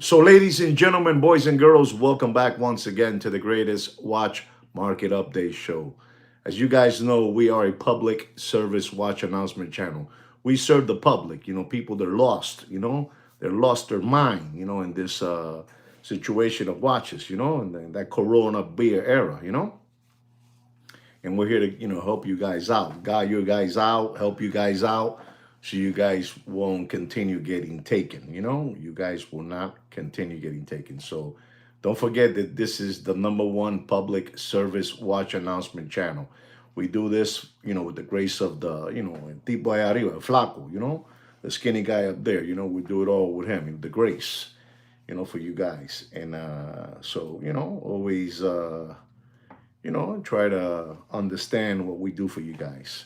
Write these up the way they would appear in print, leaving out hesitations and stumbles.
So, ladies and gentlemen, boys and girls, welcome back once again to the greatest watch market update show. As you guys know, we are a public service watch announcement channel. We serve the public, people that are lost, they're lost their mind, in this situation of watches, in that Corona beer era, and we're here to help you guys out, guide you guys out, help you guys out, so you guys won't continue getting taken. You guys will not continue getting taken. So don't forget that this is the number one public service watch announcement channel. We do this, with the grace of the, el tipo ahí arriba, el flaco, the skinny guy up there. We do it all with him, the grace, for you guys. And so, always try to understand what we do for you guys.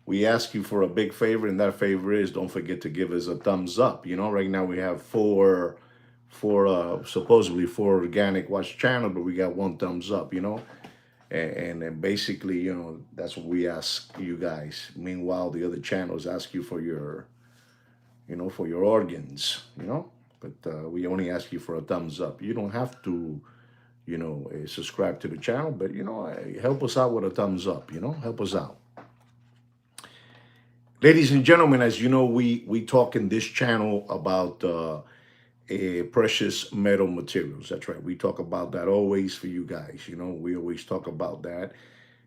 We ask you for a big favor, and that favor is don't forget to give us a thumbs up. Right now we have supposedly four organic watch channels, but we got one thumbs up. And basically, that's what we ask you guys. Meanwhile, the other channels ask you for your organs. But we only ask you for a thumbs up. You don't have to subscribe to the channel, but help us out with a thumbs up. Help us out. Ladies and gentlemen, as you know, we talk in this channel about precious metal materials. That's right. We talk about that always for you guys. We always talk about that,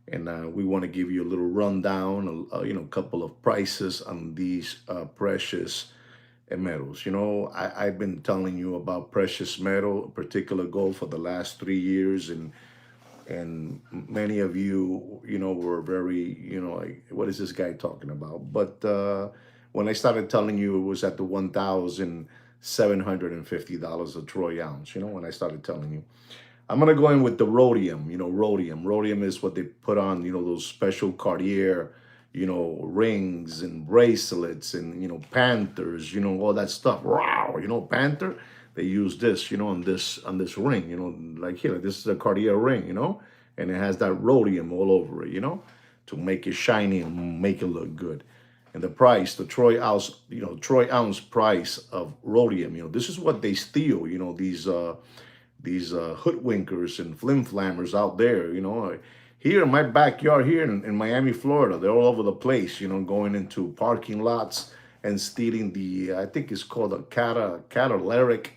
and we want to give you a little rundown, a couple of prices on these precious metals. I've been telling you about precious metal, particular gold, for the last 3 years, and many of you, were very, like, what is this guy talking about? But when I started telling you, it was at the $1,750 a troy ounce. When I started telling you, I'm gonna go in with the rhodium. Rhodium is what they put on, those special Cartier, rings and bracelets and, panthers, all that stuff. Wow, panther. They use this, on this ring, like here, this is a Cartier ring, and it has that rhodium all over it, to make it shiny and make it look good. And the price, the troy ounce price of rhodium, this is what they steal, these hoodwinkers and flim-flammers out there, here in my backyard here in Miami, Florida. They're all over the place, going into parking lots and stealing I think it's called a catalytic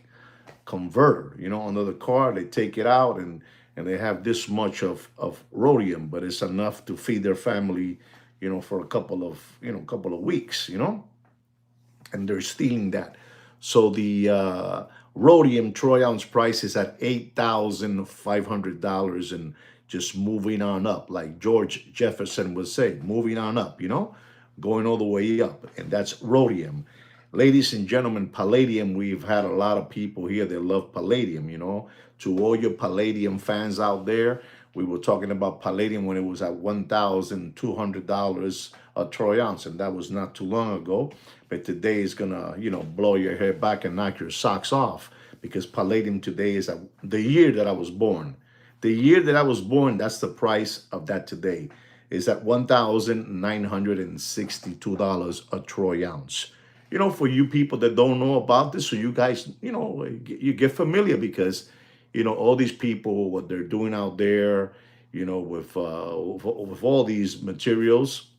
converter, under the car. They take it out, and they have this much of rhodium, but it's enough to feed their family, for a couple of weeks, and they're stealing that. So the rhodium troy ounce price is at $8,500 and just moving on up, like George Jefferson would say, moving on up, going all the way up. And that's rhodium. Ladies and gentlemen, palladium, we've had a lot of people here that love palladium, To all your palladium fans out there, we were talking about palladium when it was at $1,200 a troy ounce, and that was not too long ago. But today is gonna, blow your hair back and knock your socks off, because palladium today is at the year that I was born. The year that I was born, that's the price of that today, is at $1,962 a troy ounce. For you people that don't know about this, so you guys, you get familiar, because, all these people, what they're doing out there, with all these materials,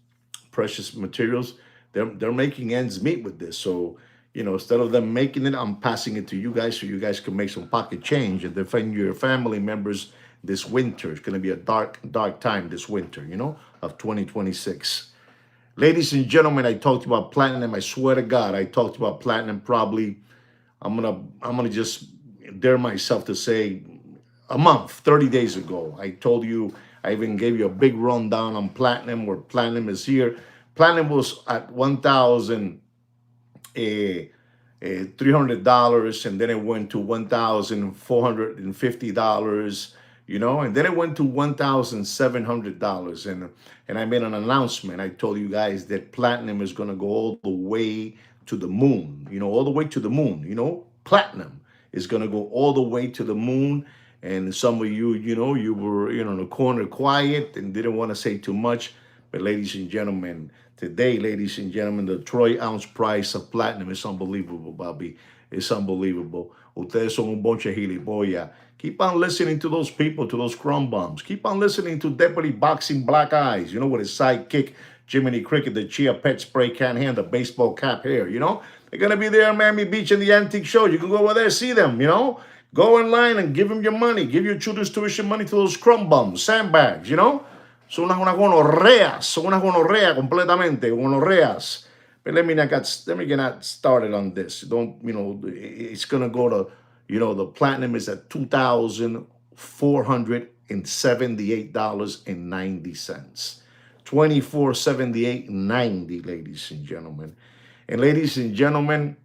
precious materials, they're making ends meet with this. So, instead of them making it, I'm passing it to you guys, so you guys can make some pocket change and defend your family members this winter. It's going to be a dark time this winter, of 2026. Ladies and gentlemen, I talked about platinum. I swear to God, I talked about platinum probably, I'm gonna just dare myself to say, a month, 30 days ago. I told you, I even gave you a big rundown on platinum, where platinum is here. Platinum was at $1,300, and then it went to $1,450, and then it went to $1,700. And I made an announcement. I told you guys that platinum is going to go all the way to the moon, all the way to the moon. Platinum is going to go all the way to the moon. And some of you, you were, in the corner quiet and didn't want to say too much. But ladies and gentlemen, today, ladies and gentlemen, the troy ounce price of platinum is unbelievable, Bobby. It's unbelievable. Ustedes son un bunch of gilipollas. Keep on listening to those people, to those crumb bums. Keep on listening to Deputy Boxing Black Eyes, with his sidekick, Jiminy Cricket, the Chia Pet Spray Can Hand, the baseball cap hair. They're going to be there in Miami Beach in the Antique Show. You can go over there, see them. Go in line and give them your money. Give your children's tuition money to those crumb bums, sandbags. Son unas gonorreas. Son unas gonorreas completamente. Gonorreas. But let me get not started on this. It's going to go to, the platinum is at $2,478.90. 2478.90, ladies and gentlemen. And ladies and gentlemen,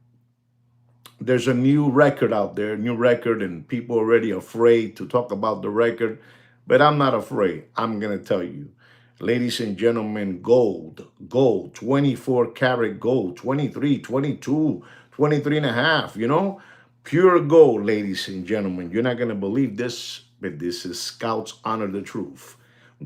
there's a new record out there, and people are already afraid to talk about the record, but I'm not afraid. I'm going to tell you. Ladies and gentlemen, gold, 24 karat gold, 23, 22, 23 and a half, pure gold, ladies and gentlemen. You're not going to believe this, but this is Scouts Honor the Truth.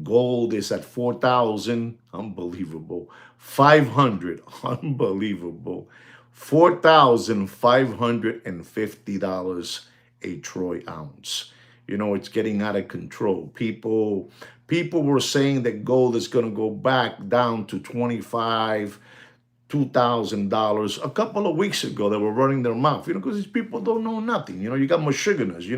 Gold is at 4,000, unbelievable. 500, unbelievable. $4,550 a troy ounce. It's getting out of control. People were saying that gold is going to go back down to $2,000 a couple of weeks ago. They were running their mouth, because these people don't know nothing. You got Michiganers, you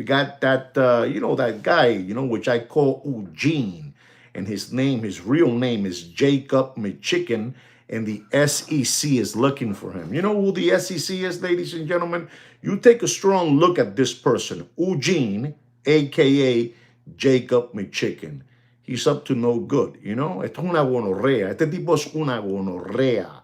got that, that guy, which I call Eugene, and his real name is Jacob McChicken, and the SEC is looking for him. You know who the SEC is, ladies and gentlemen? You take a strong look at this person, Eugene, a.k.a. Jacob McChicken. He's up to no good, Esto es una gonorrea. Este tipo es una gonorrea.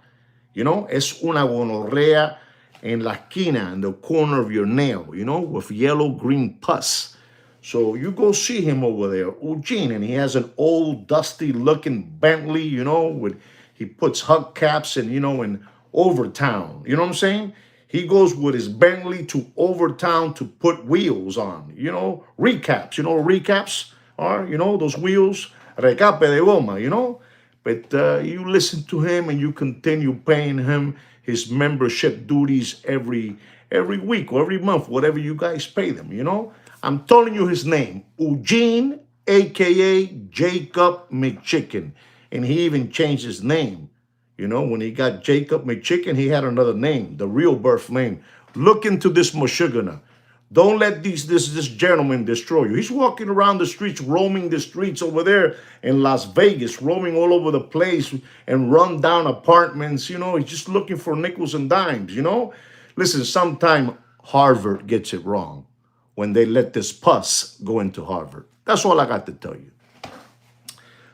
Es una gonorrea en la esquina, in the corner of your nail, with yellow-green pus. So you go see him over there, Eugene, and he has an old, dusty-looking Bentley, he puts hubcaps and, in Overtown. You know what I'm saying? He goes with his Bentley to Overtown to put wheels on, recaps. You know what recaps are? Those wheels, recape de goma, But you listen to him and you continue paying him his membership duties every week or every month, whatever you guys pay them, I'm telling you his name, Eugene, a.k.a. Jacob McChicken. And he even changed his name. When he got Jacob McChicken, he had another name, the real birth name. Look into this Michiganer. Don't let this gentleman destroy you. He's walking around the streets, roaming the streets over there in Las Vegas, roaming all over the place and run down apartments. He's just looking for nickels and dimes, Listen, sometime Harvard gets it wrong when they let this pus go into Harvard. That's all I got to tell you.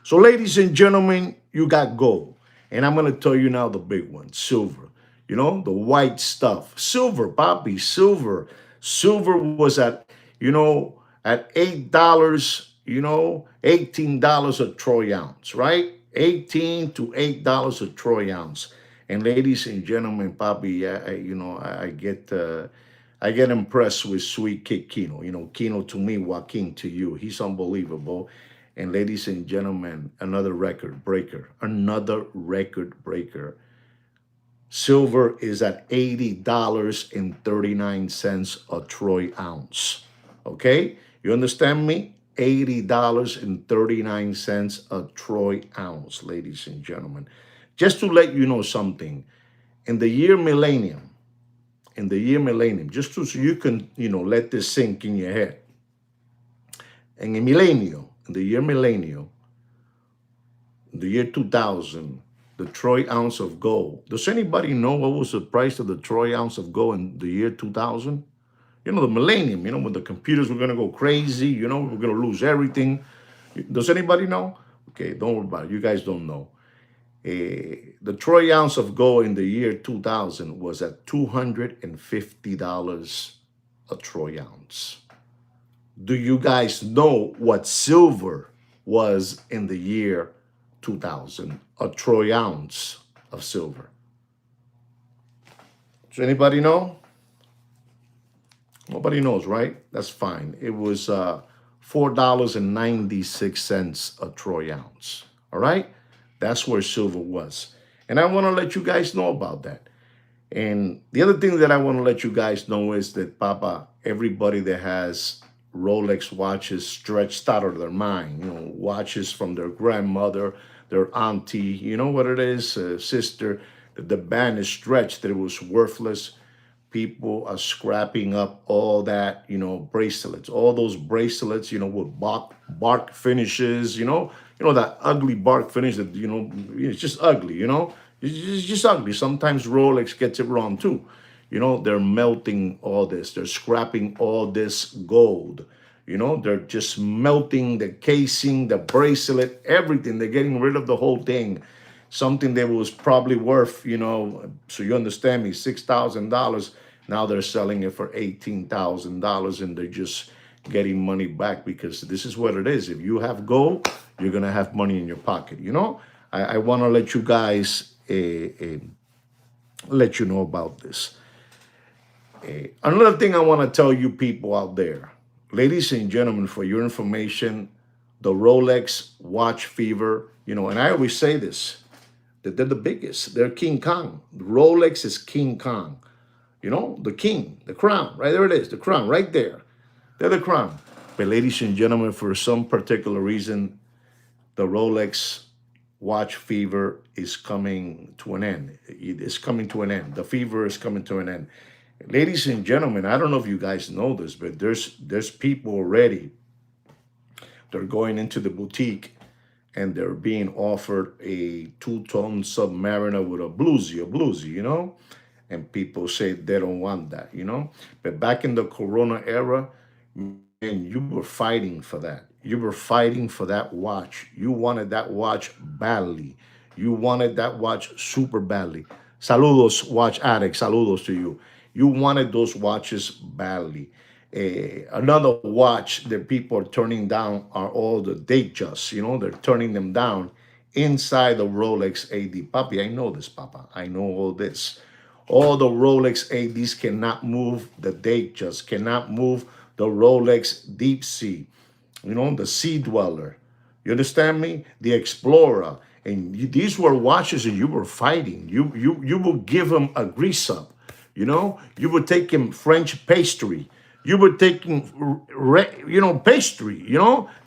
So, ladies and gentlemen, you got gold. And I'm going to tell you now the big one, silver. The white stuff. Silver, Bobby, silver. Silver was at, at $8, $18 a troy ounce, right? $18 to $8 a troy ounce. And ladies and gentlemen, Bobby, I get impressed with Sweet Kid Kino. Kino to me, Joaquin to you. He's unbelievable. And ladies and gentlemen, another record breaker. Silver is at $80.39 a troy ounce. Okay? You understand me? $80.39 a troy ounce, ladies and gentlemen. Just to let you know something, in the year millennium, just so you can, let this sink in your head. In the year millennium, the year 2000, the troy ounce of gold. Does anybody know what was the price of the troy ounce of gold in the year 2000? The millennium, when the computers were going to go crazy, we're going to lose everything. Does anybody know? Okay, don't worry about it. You guys don't know. The troy ounce of gold in the year 2000 was at $250 a troy ounce. Do you guys know what silver was in the year 2000? A troy ounce of silver. Does anybody know? Nobody knows, right? That's fine. It was $4.96 a troy ounce. All right? That's where silver was. And I want to let you guys know about that. And the other thing that I want to let you guys know is that, Papa, everybody that has Rolex watches stretched out of their mind, watches from their grandmother, their auntie, you know what it is, sister, that the band is stretched, that it was worthless. People are scrapping up all that, bracelets, all those bracelets, with bark finishes, that ugly bark finish that, it's just ugly, it's just ugly. Sometimes Rolex gets it wrong too. They're melting all this, they're scrapping all this gold. They're just melting the casing, the bracelet, everything. They're getting rid of the whole thing. Something that was probably worth, so you understand me, $6,000. Now they're selling it for $18,000, and they're just getting money back, because this is what it is. If you have gold, you're gonna have money in your pocket. I want to let you guys let you know about this. Another thing I want to tell you people out there, ladies and gentlemen, for your information, the Rolex watch fever, and I always say this, that they're the biggest. They're King Kong. Rolex is King Kong. The king, the crown, right there it is, the crown right there. They're the crown. But ladies and gentlemen, for some particular reason, the Rolex watch fever is coming to an end. It is coming to an end. The fever is coming to an end. Ladies and gentlemen, I don't know if you guys know this, but there's people already. They're going into the boutique and they're being offered a two-tone Submariner with a bluesy, and people say they don't want that. But back in the Corona era, and you were fighting for that. You were fighting for that watch. You wanted that watch badly. You wanted that watch super badly. Saludos, watch addict. Saludos to you. You wanted those watches badly. Another watch that people are turning down are all the Datejust. They're turning them down inside the Rolex AD. Papi, I know this, Papa. I know all this. All the Rolex ADs cannot move the Datejust, cannot move the Rolex Deep Sea, the Sea Dweller. You understand me? The Explorer. And these were watches that you were fighting. You will give them a grease up. You were taking French pastry. You were taking, pastry.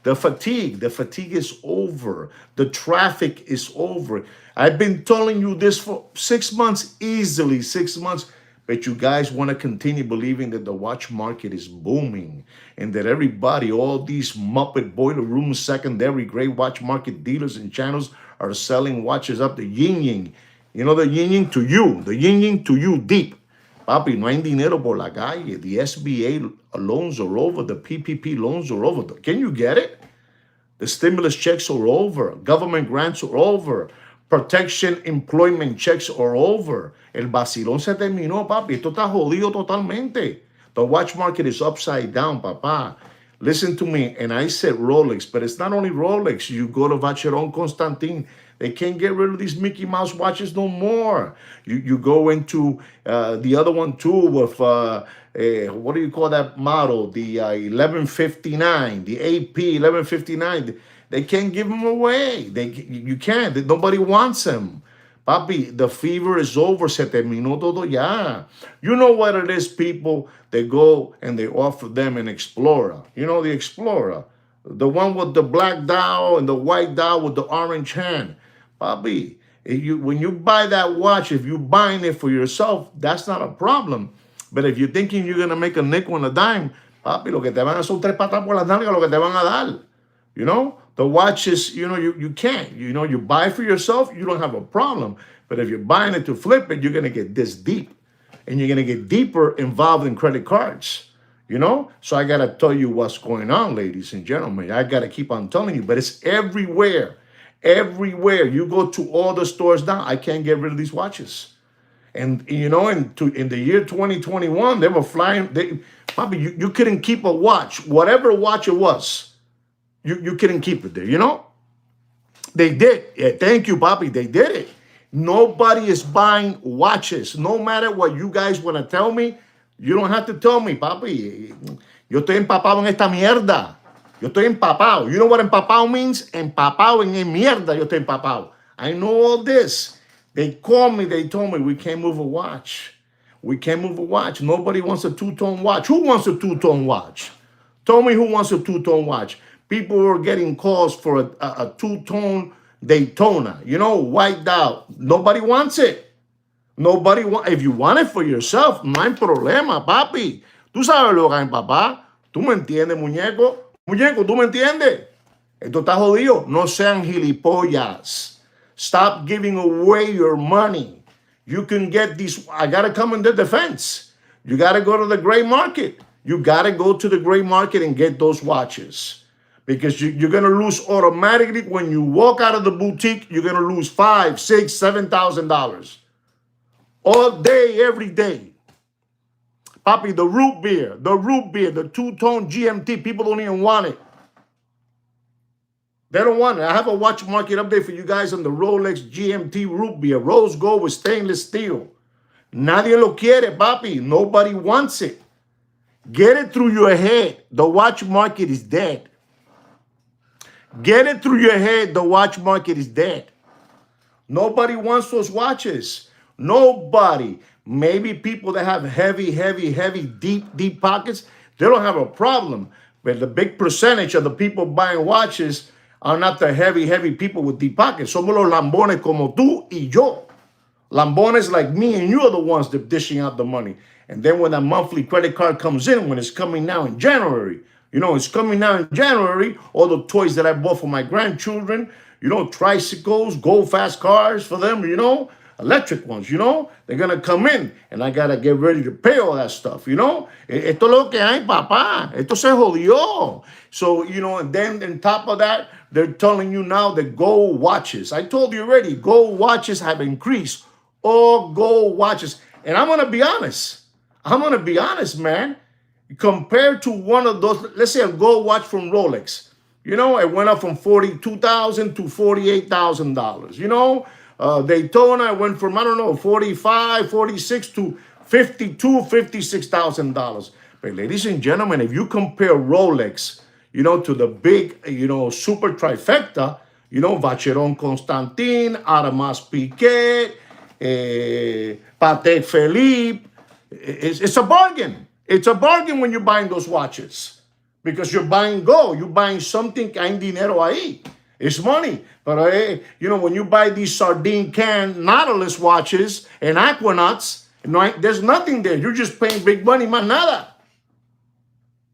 The fatigue is over. The traffic is over. I've been telling you this for 6 months, easily 6 months. But you guys want to continue believing that the watch market is booming and that everybody, all these Muppet boiler room secondary grade watch market dealers and channels are selling watches up the yin yang. The yin yang to you, the yin yang to you deep. Papi, no hay dinero por la calle. The SBA loans are over. The PPP loans are over. Can you get it? The stimulus checks are over. Government grants are over. Protection employment checks are over. El vacilón se terminó, papi. Esto está jodido totalmente. The watch market is upside down, papa. Listen to me. And I said Rolex, but it's not only Rolex. You go to Vacheron Constantin. They can't get rid of these Mickey Mouse watches no more. You go into the other one too with, what do you call that model? The 1159, the AP 1159. They can't give them away. You can't. Nobody wants them. Papi, the fever is over. Se terminó todo ya. You know what it is, people? They go and they offer them an Explorer. The Explorer. The one with the black dial and the white dial with the orange hand. Papi, when you buy that watch, if you're buying it for yourself, that's not a problem. But if you're thinking you're going to make a nickel and a dime, papi, lo que te van a son tres patas por las nalgas, lo que te van a dar. The watches, you can't. You buy for yourself, you don't have a problem. But if you're buying it to flip it, you're going to get this deep. And you're going to get deeper involved in credit cards. So I got to tell you what's going on, ladies and gentlemen. I got to keep on telling you, but it's everywhere. Everywhere. You go to all the stores now, I can't get rid of these watches. And, in the year 2021, they were flying. Probably you couldn't keep a watch, whatever watch it was. You couldn't keep it there, They did. Yeah, thank you, Bobby. They did it. Nobody is buying watches. No matter what you guys want to tell me, you don't have to tell me, papi. Yo estoy empapado en esta mierda. Yo estoy empapado. You know what empapado means? Empapado en mierda. Yo estoy empapado. I know all this. They called me, they told me we can't move a watch. We can't move a watch. Nobody wants a two-tone watch. Who wants a two-tone watch? Tell me who wants a two-tone watch. People were getting calls for a two-tone Daytona, white out. Nobody wants it. Nobody want. If you want it for yourself, no hay problema, papi. Tú sabes lo que hay, papá. Tú me entiendes, muñeco. Muñeco, tú me entiendes. Esto está jodido. No sean gilipollas. Stop giving away your money. You can get these. I got to come in the defense. You got to go to the gray market. You got to go to the gray market and get those watches. Because you're going to lose automatically. When you walk out of the boutique, you're going to lose $5,000, $6,000, $7,000. All day, every day. Papi, the root beer, the two-tone GMT, people don't even want it. They don't want it. I have a watch market update for you guys on the Rolex GMT root beer, rose gold with stainless steel. Nadie lo quiere, papi. Nobody wants it. Get it through your head. The watch market is dead. Get it through your head. The watch market is dead. Nobody wants those watches. Nobody. Maybe people that have heavy, deep pockets, they don't have a problem. But the big percentage of the people buying watches are not the heavy people with deep pockets. Somos los lambones como tú y yo. Lambones like me and you are the ones that dishing out the money. And then when that monthly credit card comes in, when it's coming now in January, it's coming now in January, all the toys that I bought for my grandchildren, tricycles, go fast cars for them, electric ones, they're going to come in and I got to get ready to pay all that stuff, Esto es lo que hay, papá. Esto se jodió. So, and then on top of that, they're telling you now that gold watches. I told you already, gold watches have increased. All gold watches. And I'm going to be honest. Man. Compared to one of those, let's say a gold watch from Rolex, it went up from $42,000 to $48,000. Daytona went from, I don't know, 45, 46 to $52, $56,000. But ladies and gentlemen, if you compare Rolex, to the big, super trifecta, Vacheron Constantin, Aramas Piquet, Patek Philippe, it's a bargain. It's a bargain when you're buying those watches because you're buying gold. You're buying something que hay dinero ahí. It's money. But, when you buy these sardine can Nautilus watches and Aquanauts, there's nothing there. You're just paying big money, más nada.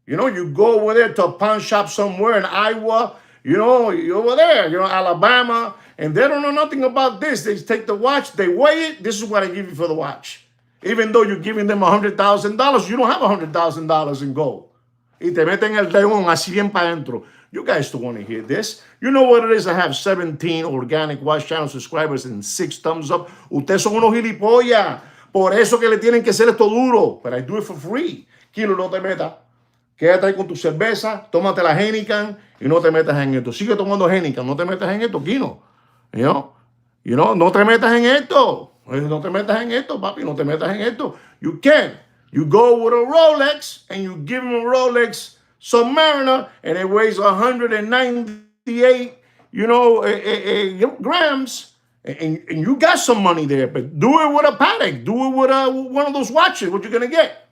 You go over there to a pawn shop somewhere in Iowa, you're over there, Alabama, and they don't know nothing about this. They take the watch, they weigh it. This is what I give you for the watch. Even though you're giving them $100,000, you don't have $100,000 in gold. Y te meten el león así bien para adentro. You guys don't want to hear this. You know what it is? I have 17 organic watch channel subscribers and 6 thumbs up. Ustedes son unos gilipollas. Por eso que le tienen que hacer esto duro. But I do it for free. Kilo, no te metas. Quédate ahí con tu cerveza. Tómate la Heineken y no te metas en esto. Sigue tomando Heineken. No te metas en esto, Kino. No te metas en esto. No te metas en esto, papi. No te metas en esto. You can't. You go with a Rolex and you give him a Rolex Submariner and it weighs 198, grams. And you got some money there, but do it with a Patek. Do it with one of those watches. What you going to get?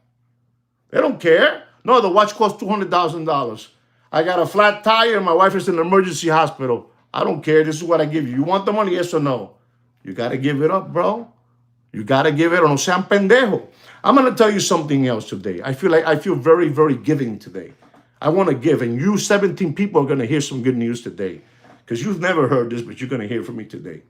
They don't care. No, the watch costs $200,000. I got a flat tire and my wife is in an emergency hospital. I don't care. This is what I give you. You want the money, yes or no? You got to give it up, bro. You got to give it up. No sean pendejo. I'm going to tell you something else today. I feel very, very giving today. I want to give, and you 17 people are going to hear some good news today because you've never heard this, but you're going to hear from me today.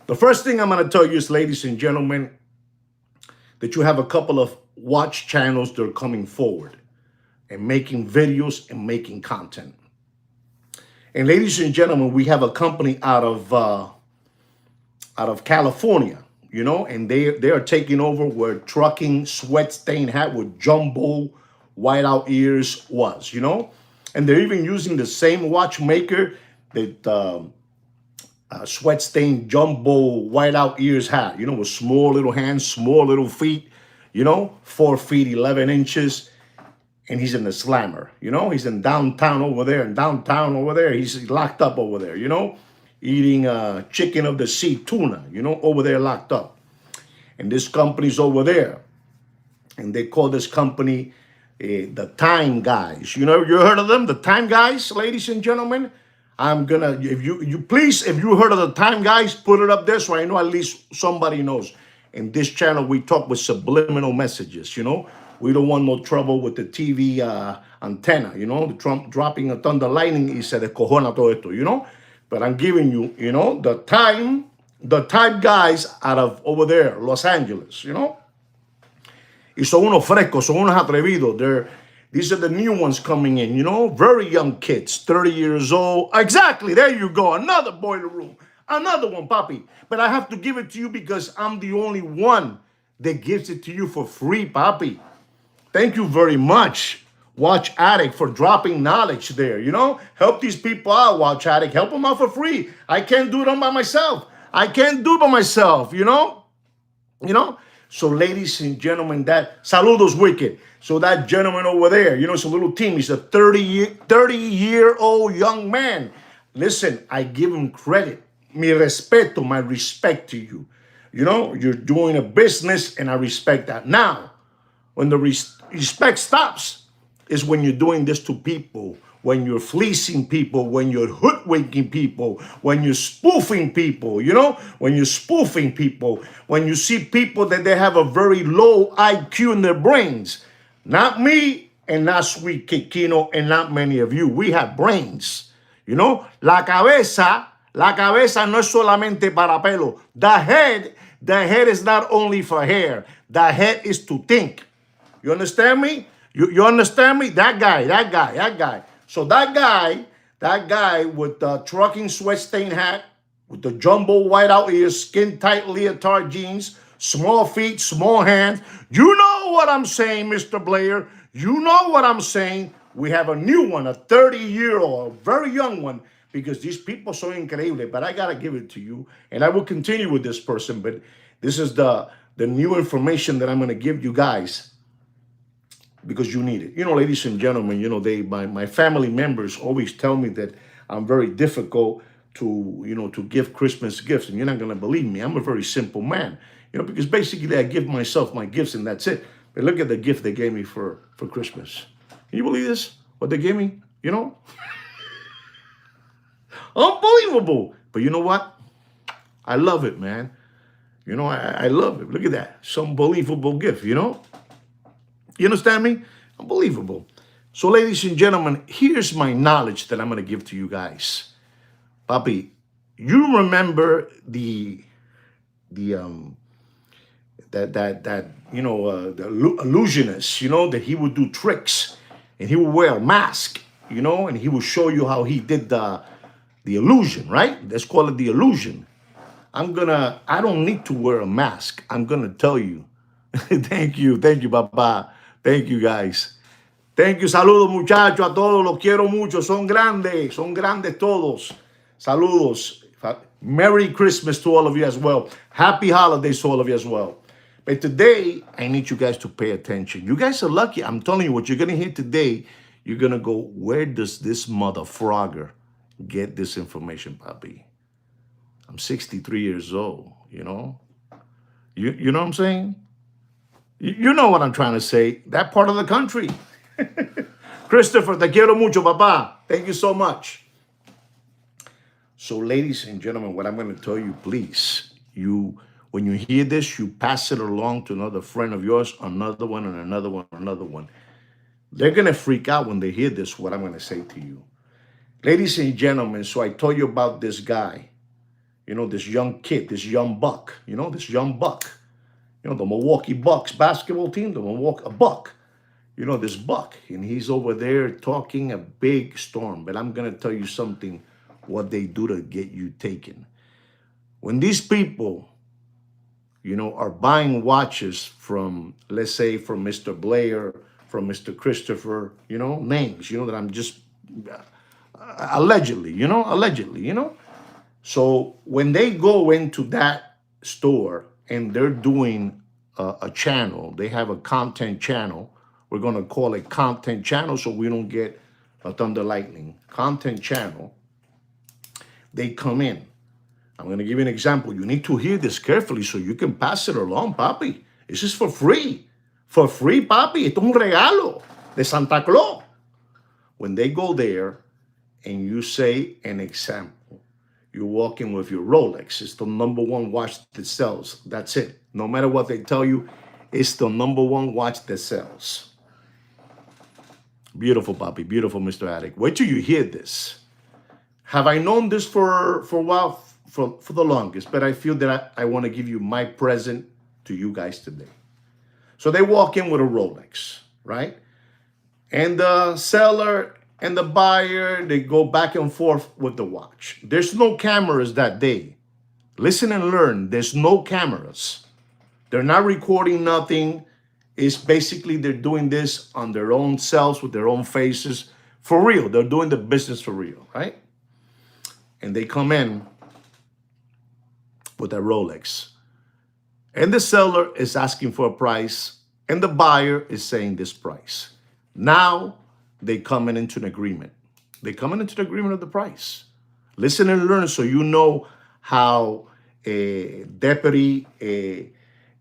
The first thing I'm going to tell you is, ladies and gentlemen, that you have a couple of watch channels that are coming forward and making videos and making content. And ladies and gentlemen, we have a company out of California, and they are taking over where trucking sweat stain hat with jumbo whiteout ears was, and they're even using the same watchmaker that sweat stain jumbo whiteout ears had, with small little hands, small little feet, 4 feet, 11 inches. and he's in the slammer. He's in downtown over there, and downtown over there, he's locked up over there. Eating chicken of the sea tuna. Over there locked up, and this company's over there, and they call this company the Time Guys. You heard of them, the Time Guys, ladies and gentlemen. I'm gonna, if you please, if you heard of the Time Guys, put it up there so I know at least somebody knows. In this channel, we talk with subliminal messages. We don't want no trouble with the TV antenna. The Trump dropping a thunder lightning y se descojona todo esto. But I'm giving you, the Time Guys out of over there, Los Angeles. Y son unos frescos, son unos atrevidos. These are the new ones coming in, very young kids, 30 years old. Exactly, there you go, another boiler room, another one, papi. But I have to give it to you because I'm the only one that gives it to you for free, papi. Thank you very much, Watch Addict, for dropping knowledge there, Help these people out, Watch Addict. Help them out for free. I can't do it all by myself. I can't do it by myself, So, ladies and gentlemen, saludos, Wicked. So that gentleman over there, it's a little team. He's a 30-year-old young man. Listen, I give him credit. Mi respeto, my respect to you. You're doing a business, and I respect that. Now, when the respect stops is when you're doing this to people, when you're fleecing people, when you're hoodwinking people, when you're spoofing people, when you're spoofing people, when you see people that they have a very low IQ in their brains. Not me, and not Sweet Kikino, and not many of you. We have brains. La cabeza no es solamente para pelo. The head is not only for hair. The head is to think. You understand me? You understand me? That guy. So that guy with the trucking sweat stain hat, with the jumbo whiteout ears, skin tight leotard jeans, small feet, small hands. You know what I'm saying, Mr. Blair. You know what I'm saying. We have a new one, a 30-year-old, a very young one, because these people are so incredible. But I got to give it to you. And I will continue with this person. But this is the new information that I'm going to give you guys, because you need it. Ladies and gentlemen, my family members always tell me that I'm very difficult to give Christmas gifts. And you're not going to believe me. I'm a very simple man, because basically I give myself my gifts and that's it. But look at the gift they gave me for Christmas. Can you believe this? What they gave me, Unbelievable. But you know what? I love it, man. I love it. Look at that. It's an unbelievable gift, You understand me? Unbelievable. So, ladies and gentlemen, here's my knowledge that I'm going to give to you guys. Papi, you remember the illusionist, that he would do tricks and he would wear a mask, and he would show you how he did the illusion, right? Let's call it the illusion. I don't need to wear a mask. I'm going to tell you. Thank you, papá. Thank you, guys. Thank you. Saludos, muchachos, a todos. Los quiero mucho. Son grandes todos. Saludos. Merry Christmas to all of you as well. Happy holidays to all of you as well. But today, I need you guys to pay attention. You guys are lucky. I'm telling you, what you're going to hear today, you're going to go, where does this mother frogger get this information, papi? I'm 63 years old, You know what I'm saying? You know what I'm trying to say. That part of the country. Christopher, te quiero mucho, papá. Thank you so much. So, ladies and gentlemen, what I'm going to tell you, please, when you hear this, you pass it along to another friend of yours, another one, and another one, another one. They're going to freak out when they hear this, what I'm going to say to you. Ladies and gentlemen, so I told you about this guy, this young kid, this young buck, the Milwaukee Bucks basketball team, a Buck. This Buck, and he's over there talking a big storm. But I'm going to tell you something, what they do to get you taken. When these people, are buying watches from, let's say, from Mr. Blair, from Mr. Christopher, names, that I'm just allegedly. So when they go into that store and they're doing a channel, they have a content channel We're going to call it content channel so we don't get a thunder lightning. Content channel. They come in. I'm going to give you an example. You need to hear this carefully so you can pass it along, papi. This is for free. For free, papi. Esto es un regalo de Santa Claus. When they go there and you say an example, you're walking with your Rolex. It's the #1 watch that sells. That's it. No matter what they tell you, it's the #1 watch that sells. Beautiful, papi. Beautiful, Mr. Addict. Wait till you hear this. Have I known this for a while? For the longest, but I feel that I want to give you my present to you guys today. So they walk in with a Rolex, right? And the seller and the buyer, they go back and forth with the watch. There's no cameras that day. Listen and learn. There's no cameras. They're not recording nothing. It's basically they're doing this on their own selves with their own faces. For real. They're doing the business for real, right? And they come in with a Rolex. And the seller is asking for a price, and the buyer is saying this price. Now, they coming into an agreement. They coming into an agreement of the price. Listen and learn so you know how Deputy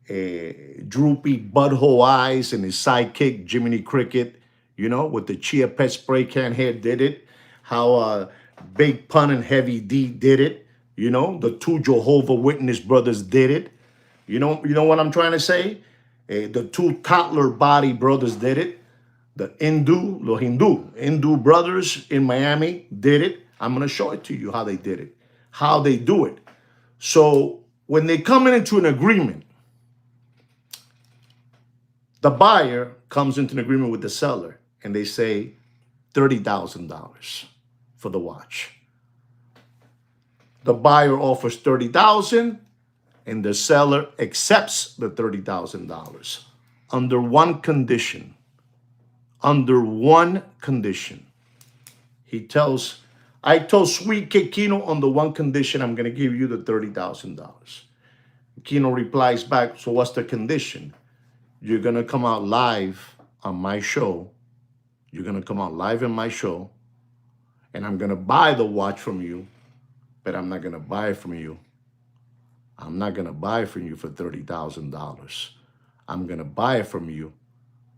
Droopy Butthole Eyes and his sidekick, Jiminy Cricket, you know, with the Chia Pet spray can hair did it. How Big Pun and Heavy D did it. You know, the two Jehovah Witness brothers did it. You know what I'm trying to say? The two toddler body brothers did it. The Hindu brothers in Miami did it. I'm going to show it to you how they did it, how they do it. So when they come into an agreement, the buyer comes into an agreement with the seller and they say $30,000 for the watch. The buyer offers $30,000 and the seller accepts the $30,000 under one condition. Under one condition. I told Sweet Kid Kino on the one condition, I'm going to give you the $30,000. Kino replies back, so what's the condition? You're going to come out live on my show. You're going to come out live in my show and I'm going to buy the watch from you. But I'm not going to buy it from you. I'm not going to buy it from you for $30,000. I'm going to buy it from you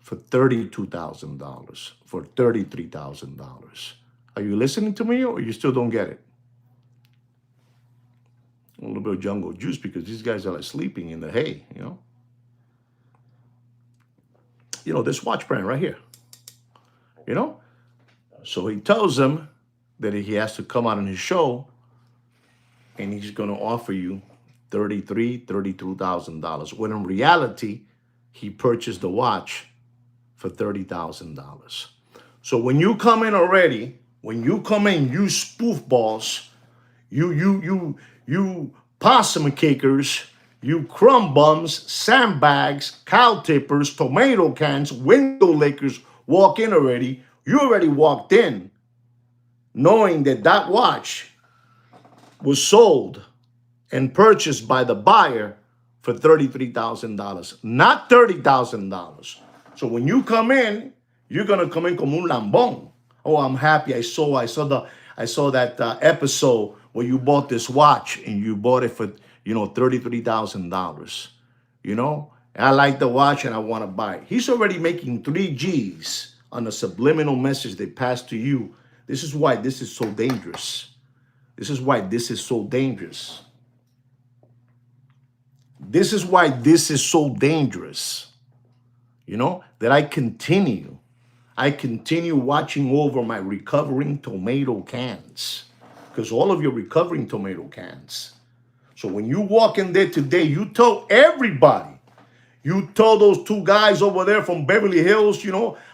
for $32,000, for $33,000. Are you listening to me or you still don't get it? A little bit of jungle juice because these guys are like sleeping in the hay, you know? You know, this watch brand right here, you know? So he tells them that he has to come out on his show and he's going to offer you $32,000. When in reality, he purchased the watch for $30,000. So when you come in already, when you come in, you spoof balls, you possum kickers, you crumb bums, sandbags, cow tippers, tomato cans, window lickers walk in already. You already walked in knowing that that watch was sold and purchased by the buyer for $33,000, not $30,000. So when you come in, you're gonna come in como un lambón. Oh, I'm happy. I saw that episode where you bought this watch and you bought it for $33,000. You know, I like the watch and I want to buy it. He's already making 3 G's on a subliminal message they pass to you. This is why this is so dangerous. This is why this is so dangerous. This is why this is so dangerous. You know, that I continue watching over my recovering tomato cans. Because all of your recovering tomato cans. So when you walk in there today, you tell everybody. You tell those 2 guys over there from Beverly Hills,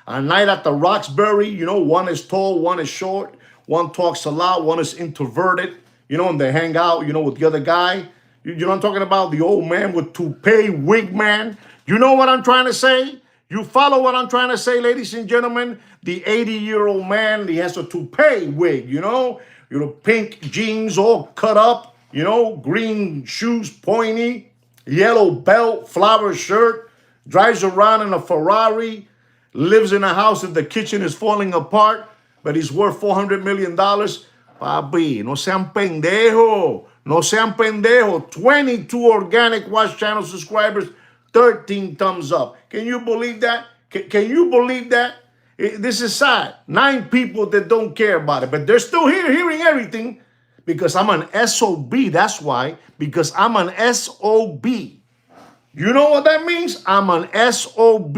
a night at the Roxbury, one is tall, one is short. One talks a lot, one is introverted, and they hang out, with the other guy. You know what I'm talking about? The old man with toupee, wig man. You know what I'm trying to say? You follow what I'm trying to say, ladies and gentlemen? The 80-year-old man, he has a toupee wig, pink jeans all cut up, green shoes pointy, yellow belt, flower shirt, drives around in a Ferrari, lives in a house that the kitchen is falling apart, but he's worth $400 million. Papi, no sean pendejo. No sean pendejo. 22 organic watch channel subscribers, 13 thumbs up. Can you believe that? Can you believe that? This is sad. 9 people that don't care about it, but they're still here hearing everything because I'm an SOB. That's why. Because I'm an SOB. You know what that means? I'm an SOB.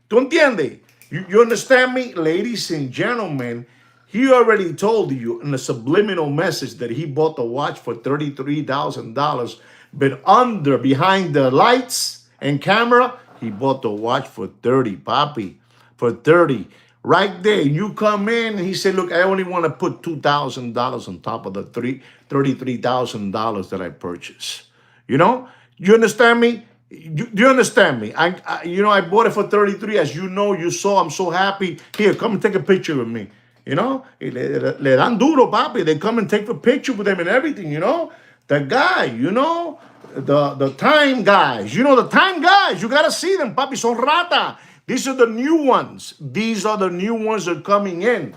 ¿Tú entiendes? You understand me? Ladies and gentlemen, he already told you in a subliminal message that he bought the watch for $33,000, but behind the lights and camera, he bought the watch for 30, papi, for 30. Right there, you come in and he said, look, I only want to put $2,000 on top of the $33,000 that I purchased. You know? You understand me? Do you understand me? I bought it for 33. As you know, you saw, I'm so happy. Here, come and take a picture with me. You know? Le dan duro, papi. They come and take a picture with them and everything, you know? The guy, you know? The time guys. You know, the time guys. You got to see them, papi. Son rata. These are the new ones. These are the new ones that are coming in.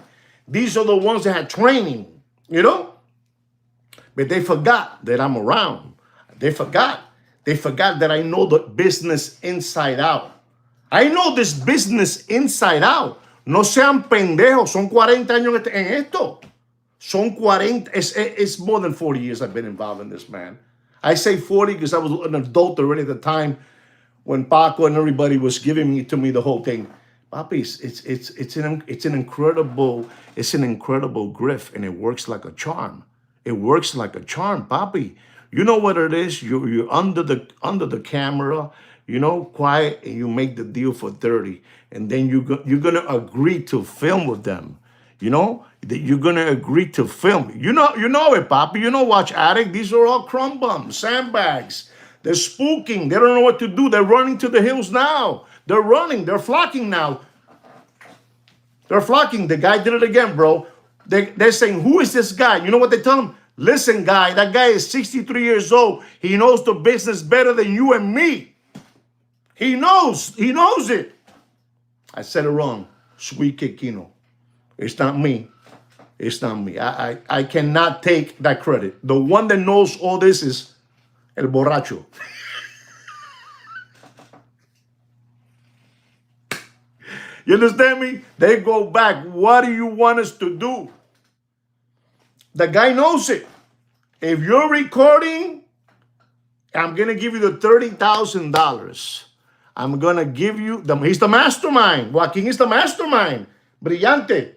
These are the ones that had training, you know? But they forgot that I'm around. They forgot. They forgot that I know the business inside out. I know this business inside out. No sean pendejos. Son 40 años en esto. Son 40. It's more than 40 years I've been involved in this, man. I say 40 because I was an adult already at the time when Paco and everybody was giving to me the whole thing. Papi, it's an incredible grift, and it works like a charm. It works like a charm, papi. You know what it is? You're under the camera, you know, quiet, and you make the deal for 30, and then you're gonna agree to film with them. You know that you're gonna agree to film. You know it, papi. You know, Watch Addict. These are all crumb bums, sandbags. They're spooking. They don't know what to do. They're running to the hills now. They're running. They're flocking now. They're flocking. The guy did it again, bro. They're saying, who is this guy? You know what they tell him? Listen, guy, that guy is 63 years old. He knows the business better than you and me. He knows. He knows it. I said it wrong. Sweet Kikino. It's not me. It's not me. I cannot take that credit. The one that knows all this is El Borracho. You understand me? They go back. What do you want us to do? The guy knows it. If you're recording, I'm going to give you the $30,000. I'm going to give you, he's the mastermind. Joaquin is the mastermind. Brillante.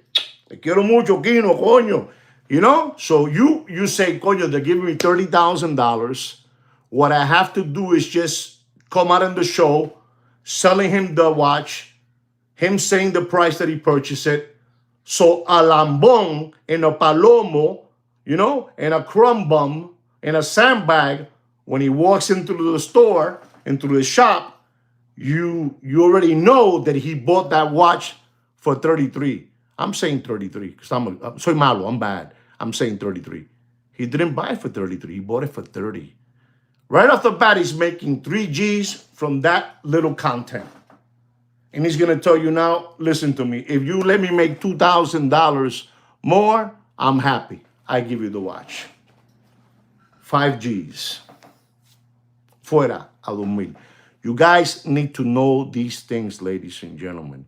Te quiero mucho, Kino, coño. You know? So you say, coño, they're giving me $30,000. What I have to do is just come out in the show, selling him the watch, him saying the price that he purchased it. So a lambón and a palomo, you know, and a crumb bum and a sandbag, when he walks into the store, into the shop, you already know that he bought that watch for 33. I'm saying 33 because I'm soy malo, I'm bad. I'm saying 33. He didn't buy it for 33. He bought it for 30. Right off the bat, he's making 3 G's from that little content. And he's going to tell you now, listen to me. If you let me make $2,000 more, I'm happy. I give you the watch. 5 G's. Fuera a dormir. You guys need to know these things, ladies and gentlemen.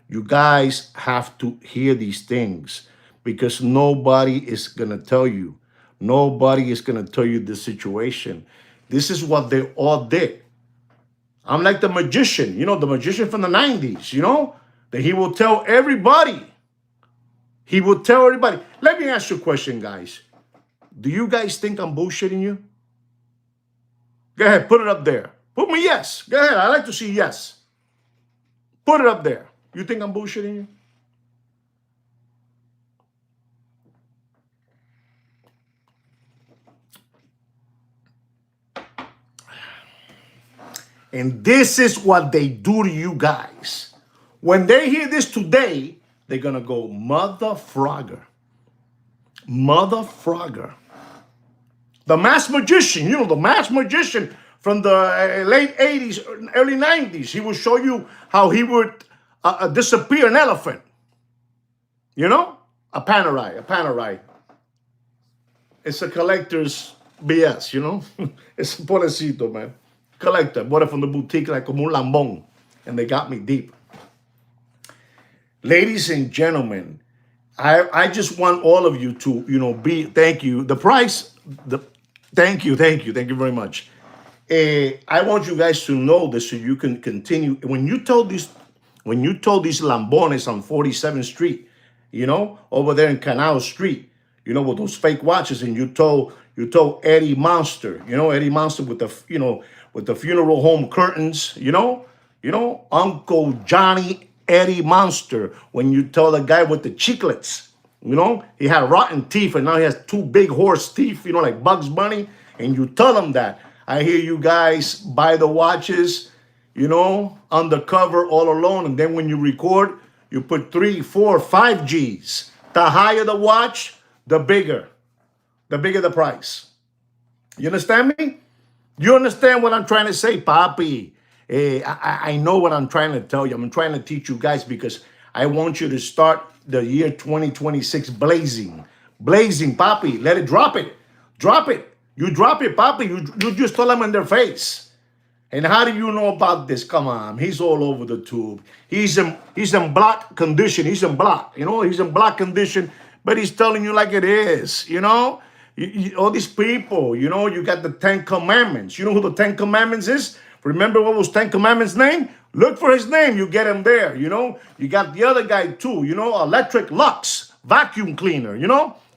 You guys have to hear these things because nobody is going to tell you. Nobody is going to tell you the situation. This is what they all did. I'm like the magician, you know, the magician from the 90s, you know, that he will tell everybody. He will tell everybody. Let me ask you a question, guys. Do you guys think I'm bullshitting you? Go ahead, put it up there. Put me yes. Go ahead, I like to see yes. Put it up there. You think I'm bullshitting you? And this is what they do to you guys. When they hear this today, they're going to go, mother frogger. Mother frogger. The masked magician, you know, the masked magician from the late 80s, early 90s. He would show you how he would disappear an elephant. You know, a Panerai. It's a collector's BS. You know, it's a pobrecito, man. Collector. Bought it from the boutique like como un lambón, and they got me deep. Ladies and gentlemen, I just want all of you to, be, thank you. The price, thank you very much. I want you guys to know this so you can continue. When you told these Lambones on 47th Street, over there in Canal Street, with those fake watches, and you told Eddie Monster, Eddie Monster with the funeral home curtains, Uncle Johnny Eddie Monster, when you tell the guy with the chiclets, he had rotten teeth and now he has two big horse teeth, like Bugs Bunny, and you tell him that. I hear you guys buy the watches, undercover all alone, and then when you record, you put 3, 4, 5 G's. The higher the watch, the bigger the price. You understand me? You understand what I'm trying to say, Papi? I know what I'm trying to tell you. I'm trying to teach you guys because I want you to start the year 2026 blazing. Blazing, Papi. Let it drop it. Drop it. You drop it, Papi. You just tell them in their face. And how do you know about this? Come on. He's all over the tube. He's in block condition. He's in block. He's in block condition, but he's telling you like it is, all these people, you got the 10 Commandments. You know who the 10 Commandments is? Remember what was 10 Commandments' name? Look for his name. You get him there, You got the other guy too, Electric Lux vacuum cleaner,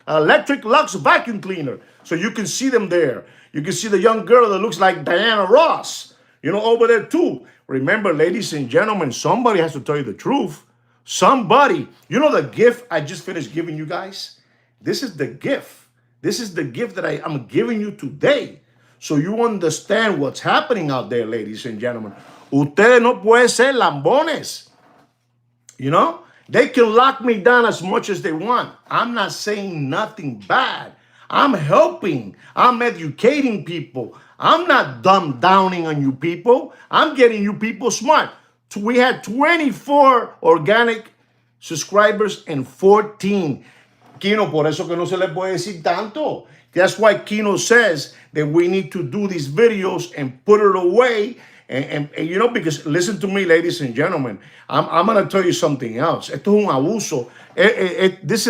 Electric Lux vacuum cleaner. So you can see them there. You can see the young girl that looks like Diana Ross, over there too. Remember, ladies and gentlemen, somebody has to tell you the truth. Somebody. The gift I just finished giving you guys? This is the gift. This is the gift that I'm giving you today. So you understand what's happening out there, ladies and gentlemen. Ustedes no pueden ser lambones. They can lock me down as much as they want. I'm not saying nothing bad. I'm helping. I'm educating people. I'm not dumb downing on you people. I'm getting you people smart. We had 24 organic subscribers and 14. Kino, por eso que no se le puede decir tanto. That's why Kino says that we need to do these videos and put it away. And because listen to me, ladies and gentlemen, I'm going to tell you something else. Esto es un abuso. This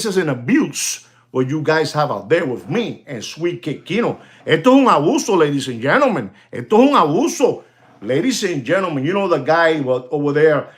is an abuse what you guys have out there with me and Sweet Kid Kino. Esto es un abuso, ladies and gentlemen. Esto es un abuso. Ladies and gentlemen, the guy over there,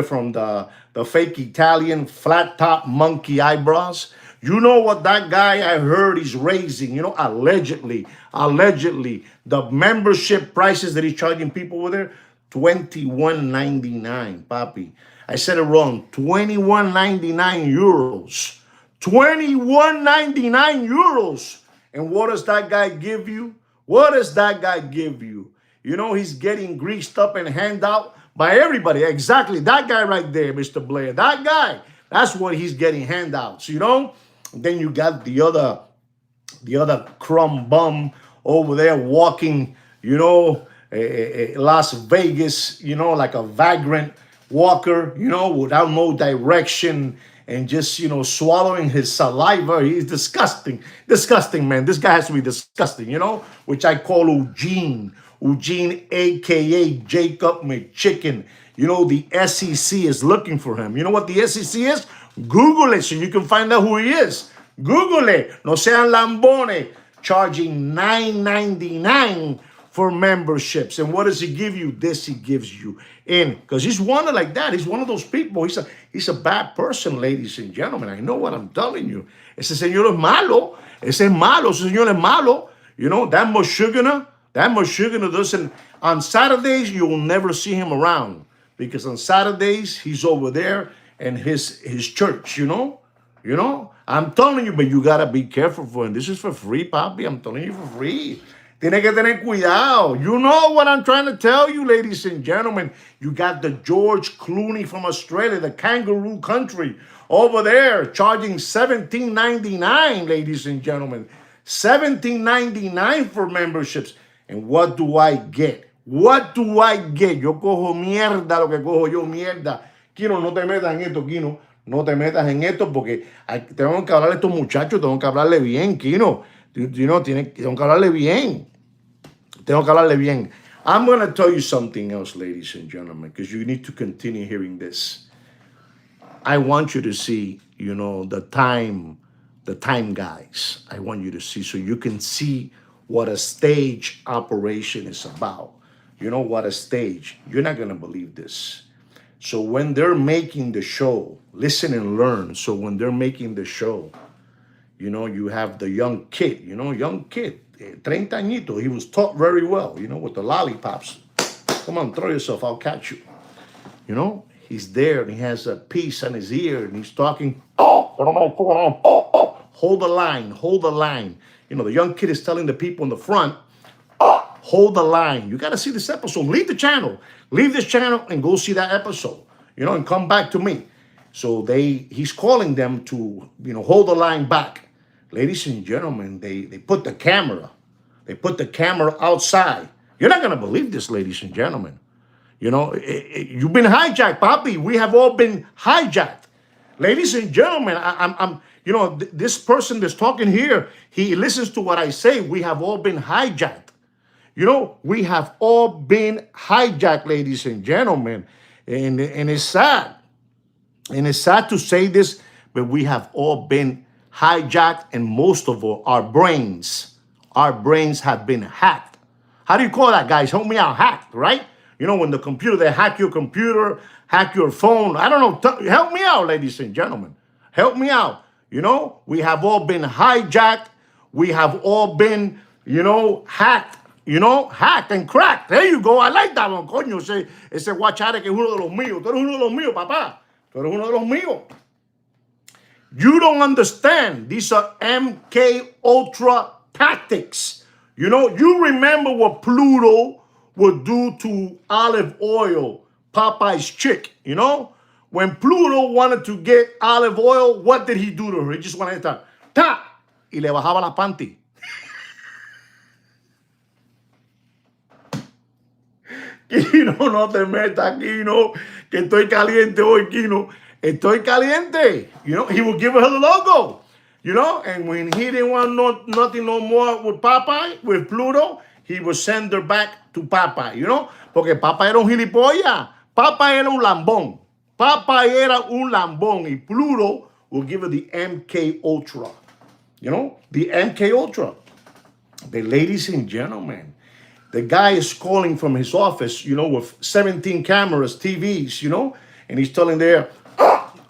from the fake Italian flat top monkey eyebrows. You know what that guy I heard he's raising, allegedly, the membership prices that he's charging people over there, $21.99, papi. I said it wrong, 21.99 euros. 21.99 euros. And what does that guy give you? What does that guy give you? He's getting greased up and handed out by everybody. Exactly. That guy right there, Mr. Blair. That guy. That's what he's getting handouts, Then you got the other crumb bum over there walking, Las Vegas, like a vagrant walker, without no direction and just, swallowing his saliva. He's disgusting. Disgusting, man. This guy has to be disgusting, which I call Eugene, a.k.a. Jacob McChicken. The SEC is looking for him. You know what the SEC is? Google it so you can find out who he is. Google it. No sean lambones. Charging $9.99 for memberships. And what does he give you? This he gives you in. Because he's one like that. He's one of those people. He's a bad person, ladies and gentlemen. I know what I'm telling you. Ese señor es malo. Ese es malo. Ese señor es malo. That Mashugana doesn't. On Saturdays, you will never see him around. Because on Saturdays, he's over there in his church, I'm telling you, but you got to be careful for him. This is for free, papi. I'm telling you for free. Tiene que tener cuidado. You know what I'm trying to tell you, ladies and gentlemen. You got the George Clooney from Australia, the kangaroo country, over there charging $17.99, ladies and gentlemen. $17.99 for memberships. And what do I get? What do I get? Yo cojo mierda, lo que cojo yo, mierda. Kino, no te metas en esto, Kino. No te metas en esto porque tengo que hablarle a estos muchachos, tengo que hablarle bien, Kino. Tengo que hablarle bien. Tengo que hablarle bien. I'm going to tell you something else, ladies and gentlemen, because you need to continue hearing this. I want you to see, the time guys. I want you to see so you can see what a stage operation is about. You know what a stage. You're not going to believe this. So when they're making the show, listen and learn. So when they're making the show, you have the young kid, young kid, 30 añitos. He was taught very well, with the lollipops. Come on, throw yourself, I'll catch you. He's there and he has a piece on his ear and he's talking. Hold the line, hold the line. The young kid is telling the people in the front, hold the line. You got to see this episode. Leave the channel. Leave this channel and go see that episode, and come back to me. So he's calling them to, hold the line back. Ladies and gentlemen, they put the camera. They put the camera outside. You're not going to believe this, ladies and gentlemen. You've been hijacked, Papi. We have all been hijacked. Ladies and gentlemen, I'm this person that's talking here, he listens to what I say. We have all been hijacked. We have all been hijacked, ladies and gentlemen. And it's sad. And it's sad to say this, but we have all been hijacked, and most of all, our brains have been hacked. How do you call that, guys? Help me out. Hacked, right? When the computer, they hack your computer, hack your phone. I don't know. Help me out, ladies and gentlemen. Help me out. We have all been hijacked. We have all been, hacked. Hacked and cracked. There you go. I like that one, coño. Ese guachare que es uno de los míos. Tú eres uno de los míos, papá. Tú eres uno de los míos. You don't understand. These are MK Ultra tactics. You remember what Pluto would do to Olive Oil, Popeye's chick, When Pluto wanted to get Olive Oil, what did he do to her? He just wanted to ta, y le bajaba la panty. Kino, no te metas, Kino, que estoy caliente hoy, Kino. Estoy caliente. He would give her the logo. And when he didn't want nothing no more with Popeye, with Pluto, he would send her back to Popeye, Porque Popeye era un gilipollas. Popeye era un lambón. Popeye era un lambón. Y Pluto will give her the MK Ultra. The MK Ultra. But ladies and gentlemen, the guy is calling from his office, with 17 cameras, TVs, and he's telling there,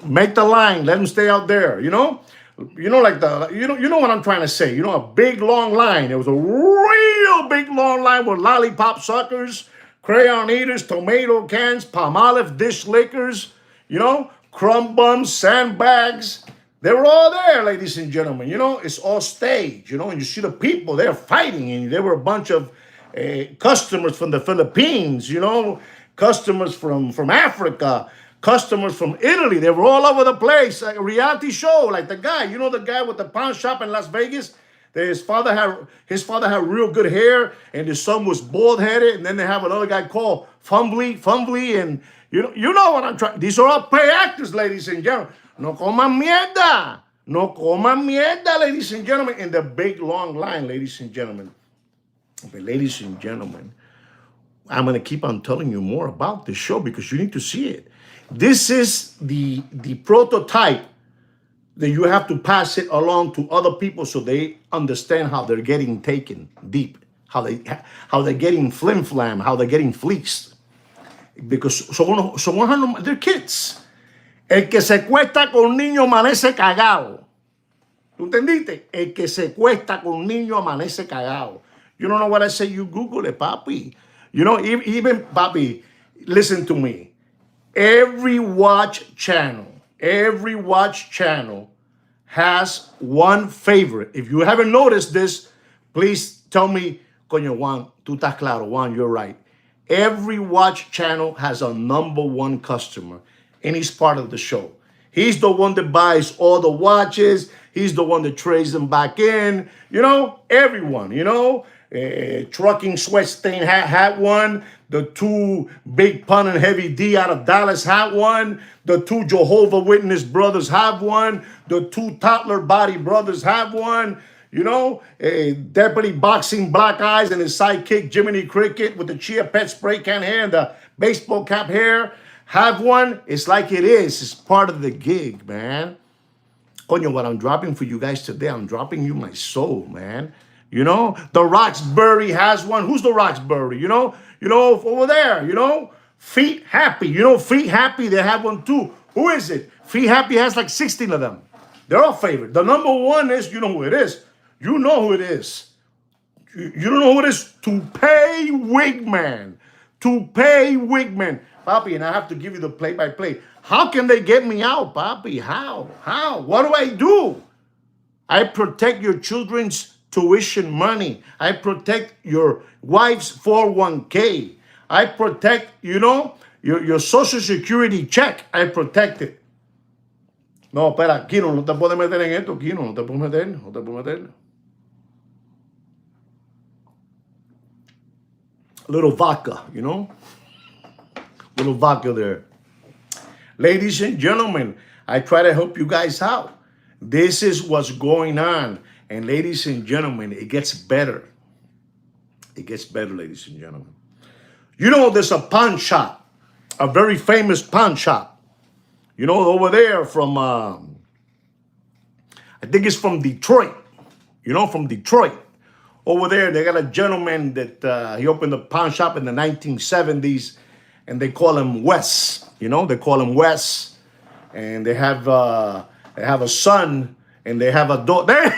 make the line, let him stay out there, like what I'm trying to say, a big long line. It was a real big long line with lollipop suckers, crayon eaters, tomato cans, Palmolive dish lickers, crumb bums, sandbags. They were all there, ladies and gentlemen. It's all staged, and you see the people, they're fighting, and there were a bunch of customers from the Philippines, customers from Africa, customers from Italy. They were all over the place. Like a reality show, like the guy, the guy with the pawn shop in Las Vegas. His father had real good hair, and his son was bald headed. And then they have another guy called Fumbly, and you know what I'm trying. These are all paid actors, ladies and gentlemen. No coman mierda, no coman mierda, ladies and gentlemen. In the big long line, ladies and gentlemen. But ladies and gentlemen, I'm going to keep on telling you more about this show because you need to see it. This is the prototype that you have to pass it along to other people so they understand how they're getting taken deep, how they're getting flim-flam, how they're getting fleeced. Because they're kids. El que se cuesta con niño amanece cagado. ¿Tú entendiste? El que se cuesta con niño amanece cagado. You don't know what I say? You Google it, papi. Even papi, listen to me. Every watch channel has one favorite. If you haven't noticed this, please tell me, coño, Juan, tú estás claro. Juan, you're right. Every watch channel has a number one customer, and he's part of the show. He's the one that buys all the watches. He's the one that trades them back in. Everyone, Trucking Sweat Stain had one. The two Big Pun and Heavy D out of Dallas had one. The two Jehovah Witness brothers have one. The two Toddler Body brothers have one. You know, Deputy Boxing Black Eyes and his sidekick Jiminy Cricket with the Chia Pet spray can hair and the baseball cap hair have one. It's like it is. It's part of the gig, man. Coño, what I'm dropping for you guys today, I'm dropping you my soul, man. You know, the Roxbury has one. Who's the Roxbury? You know, over there, Feet Happy. Feet Happy, they have one too. Who is it? Feet Happy has like 16 of them. They're all favorite. The number one is, you know who it is. You know who it is. You don't know who it is? Toupee Wigman. Toupee Wigman. Papi, and I have to give you the play-by-play. How can they get me out, Papi? How? What do I do? I protect your children's tuition money. I protect your wife's 401k. I protect, your social security check. I protect it. No, espera, Kino, no te puedes meter en esto, Kino, no te puedes meter. A little vodka, Little vodka there. Ladies and gentlemen, I try to help you guys out. This is what's going on. And ladies and gentlemen, it gets better. It gets better, ladies and gentlemen. There's a pawn shop, a very famous pawn shop. Over there from, I think it's from Detroit. From Detroit. Over there, they got a gentleman that he opened a pawn shop in the 1970s, and they call him Wes. They call him Wes, and they have a son, and they have a daughter.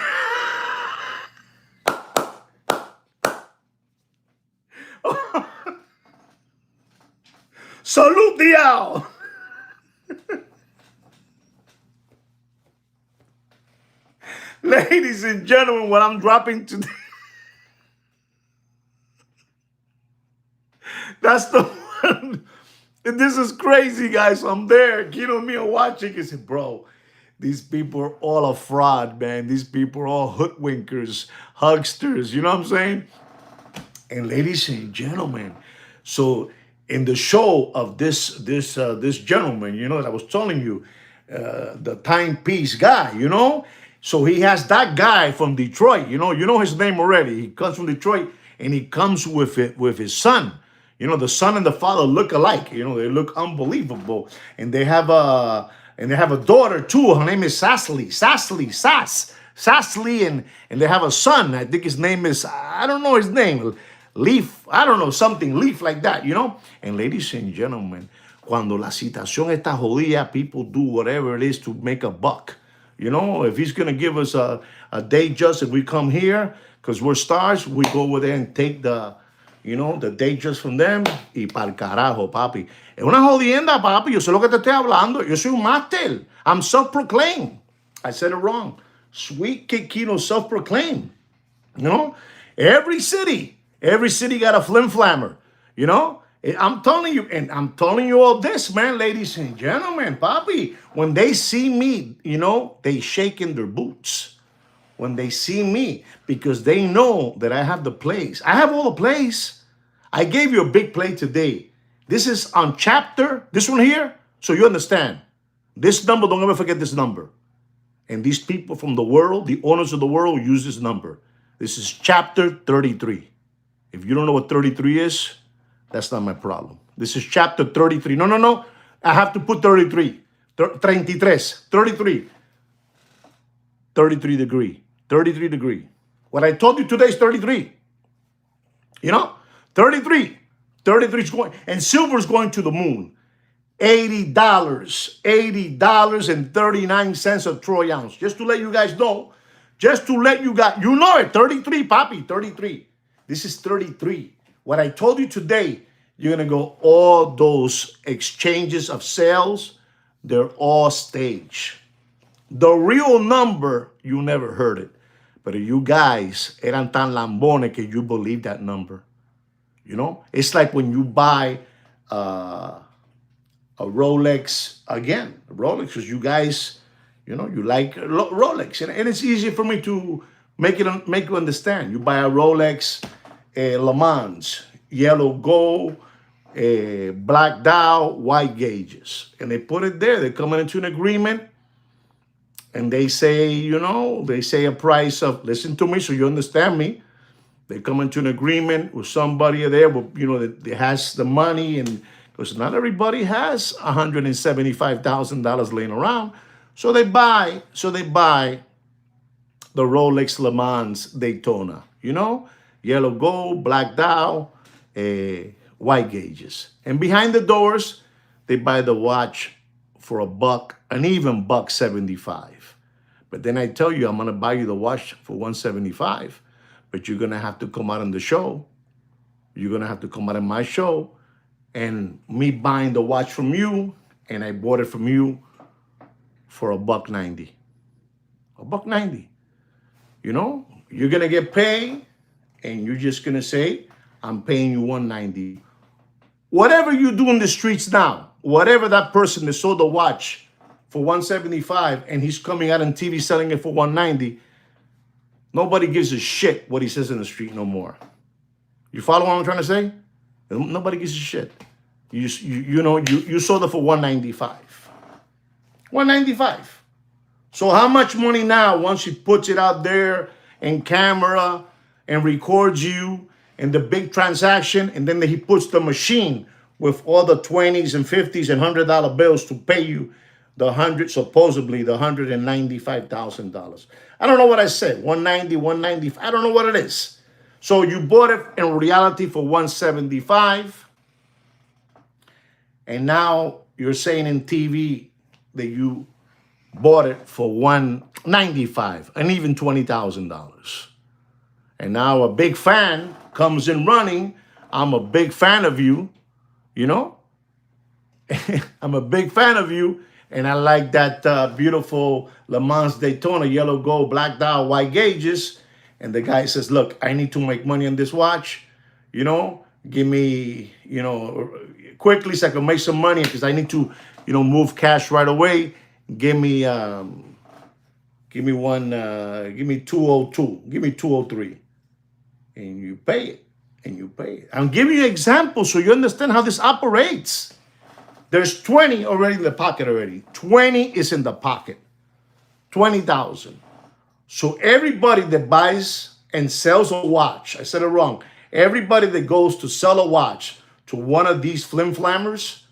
Salute the owl. Ladies and gentlemen, what I'm dropping today. That's the one. This is crazy, guys. I'm there. Kino me watching. He said, bro, these people are all a fraud, man. These people are all hoodwinkers, hucksters. You know what I'm saying? And ladies and gentlemen, so in the show of this gentleman, that I was telling you, the timepiece guy, So he has that guy from Detroit. You know his name already. He comes from Detroit, and he comes with his son. The son and the father look alike. They look unbelievable. And they have a daughter too. Her name is Sassly, and they have a son. I think his name is, I don't know his name, Leaf, I don't know, something Leaf like that, And ladies and gentlemen, cuando la situación está jodida, people do whatever it is to make a buck. If he's gonna give us a day just if we come here, because we're stars, we go over there and take the day just from them, y pa'l carajo, papi. Es una jodienda, papi. Yo sé lo que te estoy hablando. Yo soy un máster. I'm self-proclaimed. I said it wrong. Sweet Kikino self-proclaimed. Every city got a flim-flammer. I'm telling you, and I'm telling you all this, man, ladies and gentlemen, papi. When they see me, they shake in their boots. When they see me, because they know that I have the plays. I have all the plays. I gave you a big play today. This is on chapter, this one here, so you understand. This number, don't ever forget this number. And these people from the world, the owners of the world, use this number. This is chapter 33. If you don't know what 33 is, that's not my problem. This is chapter 33. No. I have to put 33. 33. 33 degree. 33 degree. What I told you today is 33. 33. 33 is going, and silver is going to the moon. $80. $80.39 a troy ounce. Just to let you guys know. Just to let you guys, it. 33, papi. 33. This is 33. What I told you today, you're going to go, all those exchanges of sales, they're all staged. The real number, you never heard it. But you guys eran tan lambones que you believe that number. It's like when you buy a Rolex again. Rolex, because you guys, you like Rolex. And it's easy for me to make you understand. You buy a Rolex Le Mans, yellow gold, black dial, white gauges. And they put it there. They're coming into an agreement. And they say, they say a price of, listen to me so you understand me. They come into an agreement with somebody there, that has the money, and because not everybody has $175,000 laying around. So they buy the Rolex Le Mans Daytona, yellow gold, black dial, white gauges. And behind the doors, they buy the watch for $1, an even $1.75. But then I tell you, I'm gonna buy you the watch for $175, but you're gonna have to come out on the show. You're gonna have to come out on my show, and me buying the watch from you, and I bought it from you for $1.90. $1.90. You're gonna get paid, and you're just gonna say, I'm paying you $190. Whatever you do in the streets now, whatever that person that sold the watch for $175 and he's coming out on TV selling it for $190, nobody gives a shit what he says in the street no more. You follow what I'm trying to say? Nobody gives a shit. You sold it for $195. $195. So how much money now once he puts it out there in camera and records you in the big transaction, and then he puts the machine with all the 20s and 50s and $100 bills to pay you supposedly the $195,000. I don't know what I said, 190, 190, I don't know what it is. So you bought it in reality for 175, and now you're saying in TV that you bought it for 195 and even $20,000. And now a big fan comes in running. I'm a big fan of you, I'm a big fan of you, and I like that beautiful Le Mans Daytona, yellow gold, black dial, white gauges. And the guy says, look, I need to make money on this watch. Give me, quickly so I can make some money because I need to, move cash right away. Give me 202. Give me 203. And you pay it. I'm giving you an example so you understand how this operates. There's 20 already in the pocket already. 20 is in the pocket. 20,000. So everybody that buys and sells a watch, I said it wrong. Everybody that goes to sell a watch to one of these flim-flammers,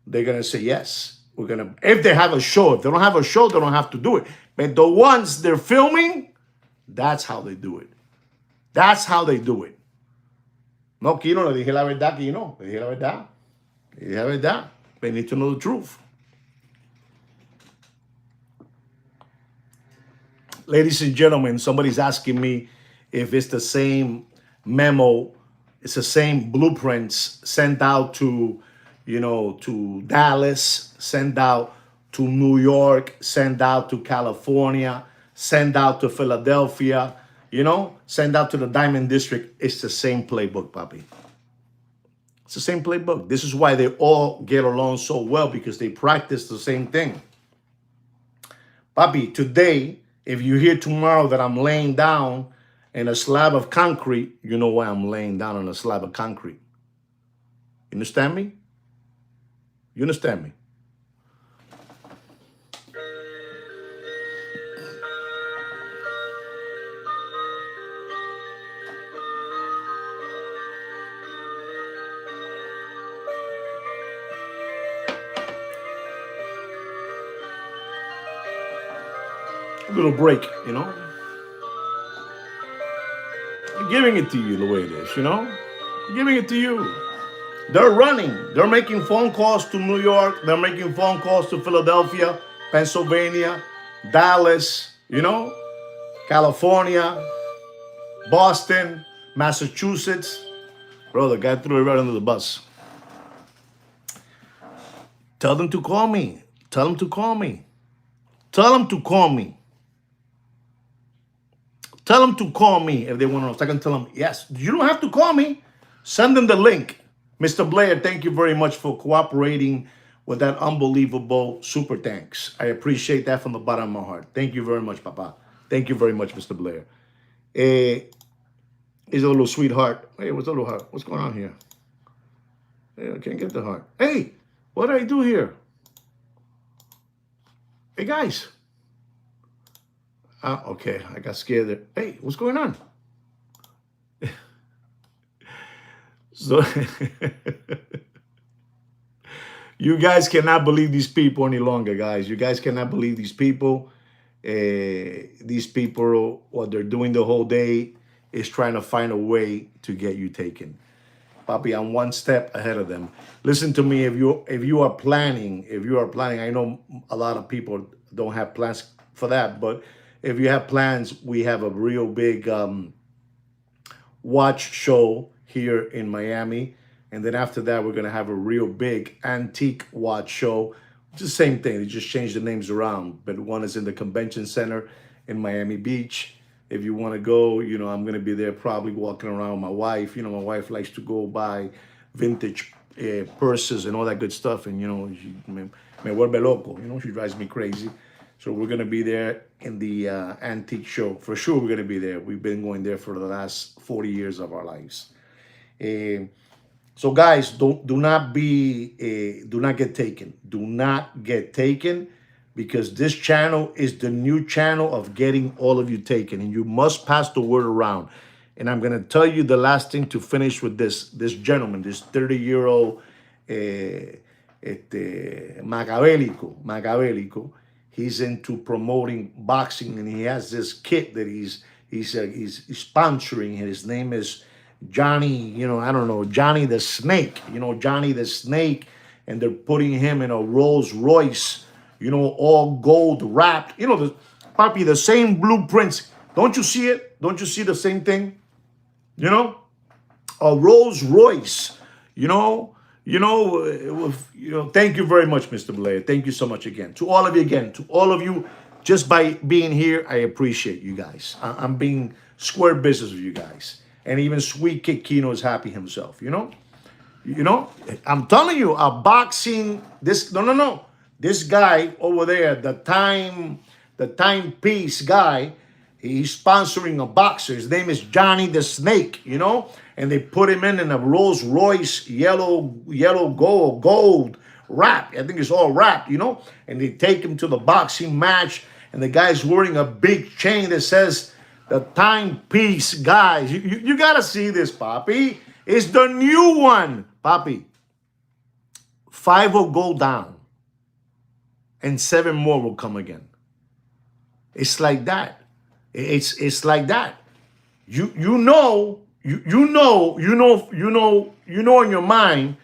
they're going to say yes. If they have a show. If they don't have a show, they don't have to do it. But the ones they're filming, that's how they do it. That's how they do it. No, Kino, le dije la verdad, Kino. Le dije la verdad. Le dije la verdad. They need to know the truth. Ladies and gentlemen, somebody's asking me if it's the same memo, it's the same blueprints sent out to, to Dallas, sent out to New York, sent out to California, sent out to Philadelphia, sent out to the Diamond District. It's the same playbook, papi. It's the same playbook. This is why they all get along so well, because they practice the same thing. Papi, today, if you hear tomorrow that I'm laying down in a slab of concrete, you know why I'm laying down on a slab of concrete. You understand me? You understand me? A little break, I'm giving it to you the way it is, I'm giving it to you. They're running. They're making phone calls to New York. They're making phone calls to Philadelphia, Pennsylvania, Dallas, California, Boston, Massachusetts. Bro, the guy threw it right under the bus. Tell them to call me. Tell them to call me. Tell them to call me. Tell them to call me if they want to know. So I can tell them, yes, you don't have to call me. Send them the link. Mr. Blair, thank you very much for cooperating with that unbelievable super thanks. I appreciate that from the bottom of my heart. Thank you very much, Papa. Thank you very much, Mr. Blair. He's a little sweetheart. Hey, what's a little heart? What's going on here? Hey, I can't get the heart. Hey, what did I do here? Hey, guys. Okay, I got scared there. Hey, what's going on? So, you guys cannot believe these people any longer, guys. You guys cannot believe these people. These people, what they're doing the whole day is trying to find a way to get you taken. Papi, I'm one step ahead of them. Listen to me. If you are planning, I know a lot of people don't have plans for that, but if you have plans, we have a real big watch show here in Miami. And then after that, we're going to have a real big antique watch show. It's the same thing. They just changed the names around. But one is in the convention center in Miami Beach. If you want to go, I'm going to be there probably walking around with my wife. My wife likes to go buy vintage purses and all that good stuff. And, she me vuelve loco. She drives me crazy. So we're going to be there in the antique show. For sure, we're going to be there. We've been going there for the last 40 years of our lives. So guys, do not get taken. Do not get taken, because this channel is the new channel of getting all of you taken, and you must pass the word around. And I'm going to tell you the last thing to finish with this gentleman, this 30-year-old Macabélico. He's into promoting boxing, and he has this kit that he's sponsoring. His name is Johnny, I don't know, Johnny the Snake, Johnny the Snake, and they're putting him in a Rolls Royce, all gold wrapped, Papi, the same blueprints. Don't you see it? Don't you see the same thing? A Rolls Royce, thank you very much, Mr. Blair. Thank you so much again. To all of you, just by being here, I appreciate you guys. I'm being square business with you guys. And even Sweet Kid Kino is happy himself, I'm telling you, a boxing, no. This guy over there, the timepiece guy, he's sponsoring a boxer. His name is Johnny the Snake, and they put him in a Rolls Royce yellow gold wrap. I think it's all wrapped, and they take him to the boxing match, and the guy's wearing a big chain that says, the timepiece, guys. You got to see this, Papi. It's the new one, Papi. 5 will go down, and 7 more will come again. It's like that. It's like that. You know in your mind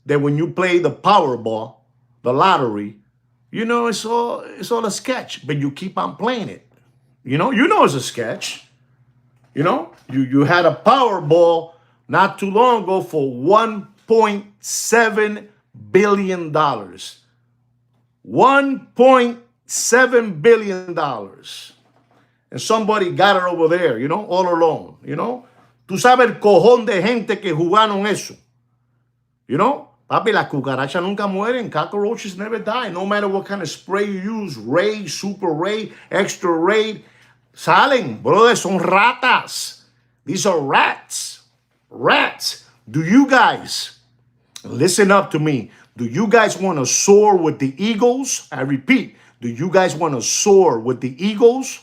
that when you play the Powerball, the lottery, it's all a sketch, but you keep on playing it. It's a sketch. You had a Powerball not too long ago for $1.7 billion. $1.7 billion. And somebody got it over there, all alone, Tú sabes el cojón de gente que jugaron eso. Papi, las cucarachas nunca mueren. Cockroaches never die. No matter what kind of spray you use, Raid, Super Raid, Extra Raid, salen, brother, son ratas. These are rats. Rats. Do you guys, listen up to me, do you guys want to soar with the eagles? I repeat, do you guys want to soar with the eagles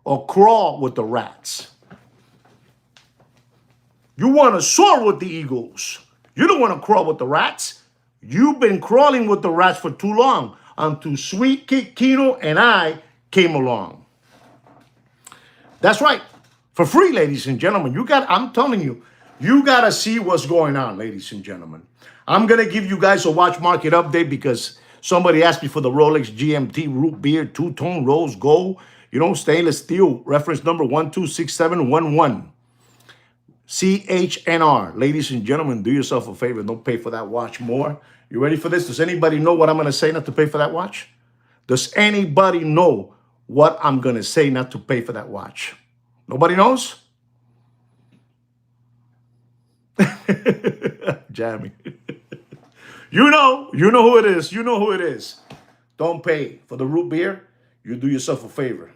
or crawl with the rats? You want to soar with the eagles. You don't want to crawl with the rats. You've been crawling with the rats for too long until Sweet Kid Kino and I came along. That's right. For free, ladies and gentlemen. I'm telling you, you got to see what's going on, ladies and gentlemen. I'm going to give you guys a watch market update because somebody asked me for the Rolex GMT root beer two-tone rose gold, stainless steel, reference number 126711. CHNR. Ladies and gentlemen, do yourself a favor. Don't pay for that watch more. You ready for this? Does anybody know what I'm going to say not to pay for that watch? Does anybody know what I'm going to say not to pay for that watch? Nobody knows? Jammy. You know who it is. You know who it is. Don't pay for the root beer. You do yourself a favor.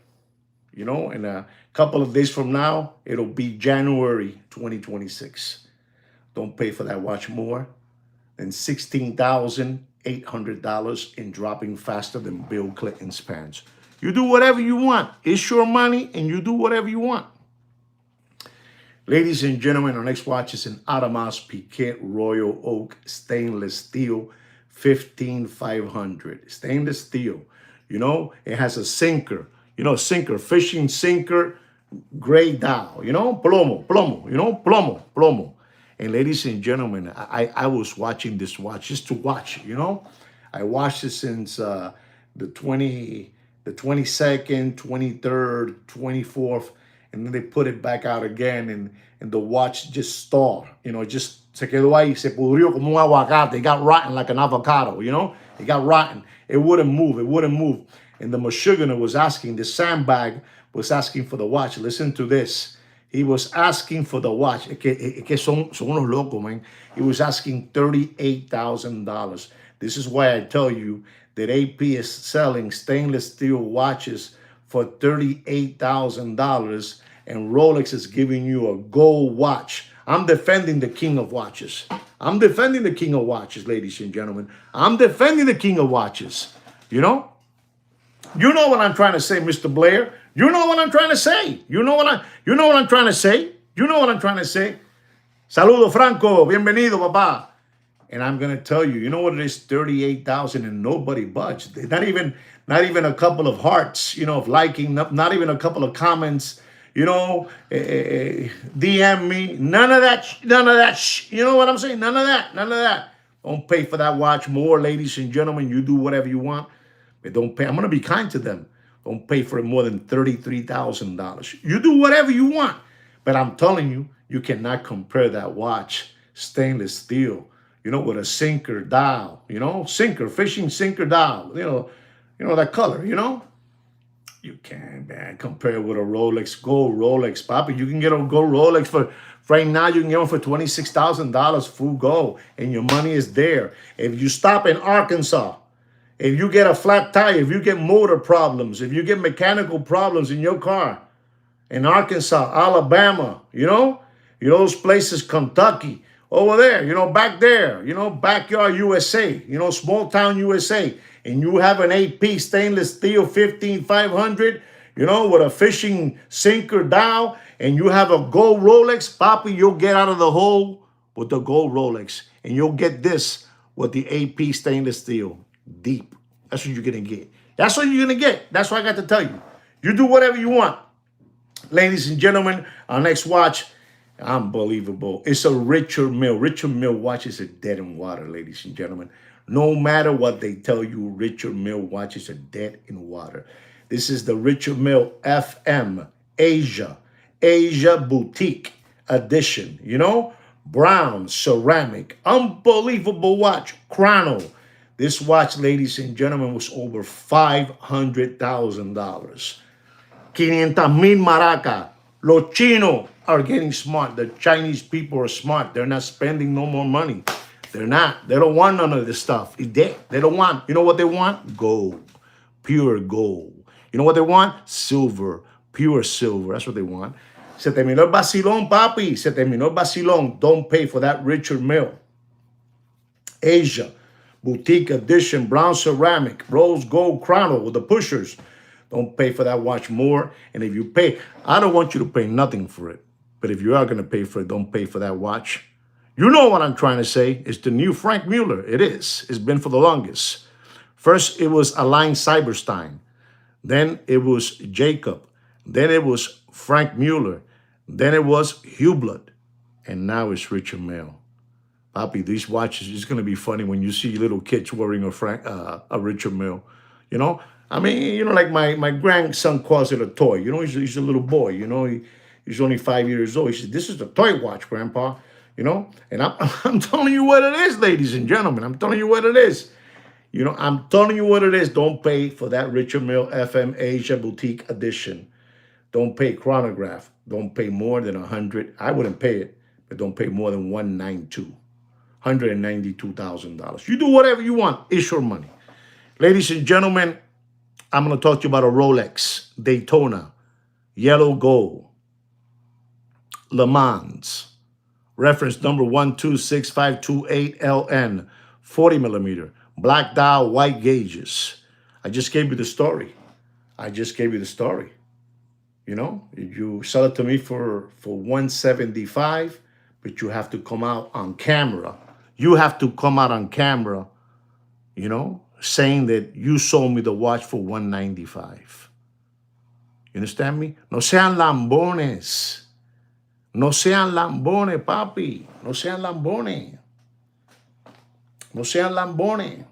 In a couple of days from now, it'll be January 2026. Don't pay for that watch more than $16,800 in dropping faster than Bill Clinton's pants. You do whatever you want. It's your money and you do whatever you want. Ladies and gentlemen, our next watch is an Audemars Piguet Royal Oak stainless steel 15500. Stainless steel. It has a sinker. Sinker, fishing sinker, gray dial. Plomo, plomo. And ladies and gentlemen, I was watching this watch just to watch. I watched it since the 22nd, 23rd, 24th, and then they put it back out again, and the watch just stalled. Just se quedó ahí, se pudrió como un aguacate. It got rotten like an avocado. It got rotten. It wouldn't move. And the Meshuggah was asking, the sandbag was asking for the watch. Listen to this. He was asking for the watch. Que son unos locos, man. He was asking $38,000. This is why I tell you that AP is selling stainless steel watches for $38,000, and Rolex is giving you a gold watch. I'm defending the king of watches. I'm defending the king of watches, ladies and gentlemen. I'm defending the king of watches. You know what I'm trying to say, Mr. Blair. You know what I'm trying to say. You know what I'm trying to say. You know what I'm trying to say. Saludo, Franco. Bienvenido, papá. And I'm gonna tell you, you know what it is? 38,000, and nobody budged. Not even a couple of hearts, of liking. Not even a couple of comments. DM me. None of that. You know what I'm saying? None of that. Don't pay for that watch more, ladies and gentlemen. You do whatever you want, but don't pay. I'm gonna be kind to them. Don't pay for it more than $33,000. You do whatever you want, but I'm telling you, you cannot compare that watch, stainless steel, with a sinker dial, sinker, fishing sinker dial, that color, You can't, man, compare it with a Rolex, gold Rolex, Papi. You can get a gold Rolex for, right now, you can get one for $26,000 full gold, and your money is there. If you stop in Arkansas, if you get a flat tire, if you get motor problems, if you get mechanical problems in your car, in Arkansas, Alabama, those places, Kentucky, over there, back there, backyard USA, small town USA, and you have an AP stainless steel 15500, with a fishing sinker dial, and you have a gold Rolex, Papi, you'll get out of the hole with the gold Rolex, and you'll get this with the AP stainless steel. Deep. That's what you're going to get. That's what you're going to get. That's what I got to tell you. You do whatever you want. Ladies and gentlemen, our next watch, unbelievable. It's a Richard Mille. Richard Mille watches are dead in water, ladies and gentlemen. No matter what they tell you, Richard Mille watches are dead in water. This is the Richard Mille FM Asia Boutique Edition. Brown ceramic, unbelievable watch, chrono. This watch, ladies and gentlemen, was over $500,000. 500,000 maraca. Los chinos are getting smart. The Chinese people are smart. They're not spending no more money. They're not. They don't want none of this stuff. It's dead. They don't want. You know what they want? Gold. Pure gold. You know what they want? Silver. Pure silver. That's what they want. Se terminó el vacilón, papi. Se terminó el vacilón. Don't pay for that Richard Mille. Asia Boutique Edition, brown ceramic, rose gold chrono with the pushers. Don't pay for that watch more. And if you pay, I don't want you to pay nothing for it. But if you are going to pay for it, don't pay for that watch. You know what I'm trying to say. It's the new Frank Mueller. It is. It's been for the longest. First, it was Alain Cyberstein. Then it was Jacob. Then it was Frank Mueller. Then it was Hublot. And now it's Richard Mille. Papi, these watches, it's going to be funny when you see little kids wearing a Richard Mille. Like my grandson calls it a toy. He's a little boy. He's only 5 years old. He said, "This is a toy watch, Grandpa." And I'm telling you what it is, ladies and gentlemen. I'm telling you what it is. I'm telling you what it is. Don't pay for that Richard Mille FM Asia Boutique Edition. Don't pay chronograph. Don't pay more than 100. I wouldn't pay it, but don't pay more than $192,000. You do whatever you want. It's your money. Ladies and gentlemen, I'm going to talk to you about a Rolex Daytona yellow gold, Le Mans, reference number 126528LN, 40 millimeter, black dial, white gauges. I just gave you the story. I just gave you the story. You know, you sell it to me for 175, but you have to come out on camera. You have to come out on camera, you know, saying that you sold me the watch for 195. You understand me? No sean lambones. No sean lambones, papi. No sean lambones. No sean lambones.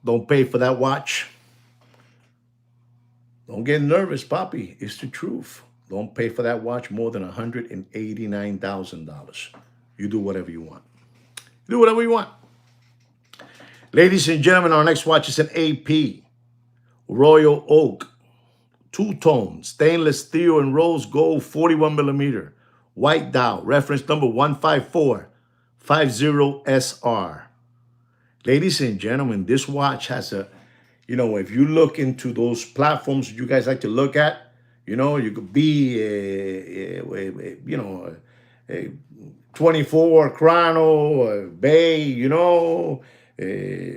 Don't pay for that watch. Don't get nervous, papi. It's the truth. Don't pay for that watch more than $189,000. You do whatever you want. Do whatever you want. Ladies and gentlemen, our next watch is an AP Royal Oak, two-tone, stainless steel and rose gold, 41 millimeter, white dial, reference number 15450SR. Ladies and gentlemen, this watch has a, you know, if you look into those platforms you guys like to look at, you know, you could be, you know, a 24 Chrono, Bay, you know,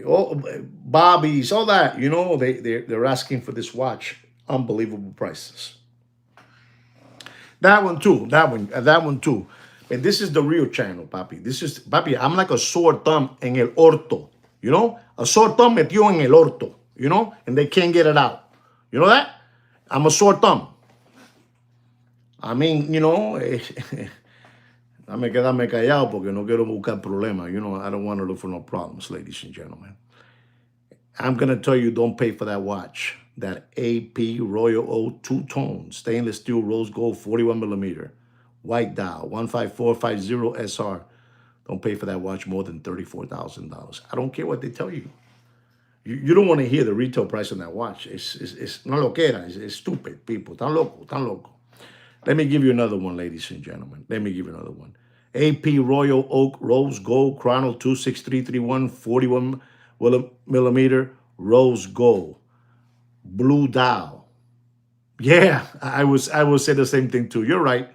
all, Bobbies, all that, you know, they're asking for this watch, unbelievable prices. That one too, that one too. And this is the real channel, papi. This is, papi, I'm like a sore thumb en el orto, you know? A sore thumb metido en el orto, you know? And they can't get it out. You know that? I'm a sore thumb. I mean, you know, dame quedarme callado porque no quiero buscar problemas. You know, I don't want to look for no problems, ladies and gentlemen. I'm going to tell you, don't pay for that watch. That AP Royal Oak two-tone, stainless steel rose gold, 41 millimeter, white dial, 15450SR. Don't pay for that watch more than $34,000. I don't care what they tell you. You don't want to hear the retail price on that watch. It's no lo que era. It's stupid, people. Tan loco, tan loco. Let me give you another one, ladies and gentlemen. Let me give you another one. AP Royal Oak Rose Gold Chrono 26331, 41 millimeter rose gold, blue dial. Yeah, I will say the same thing too. You're right.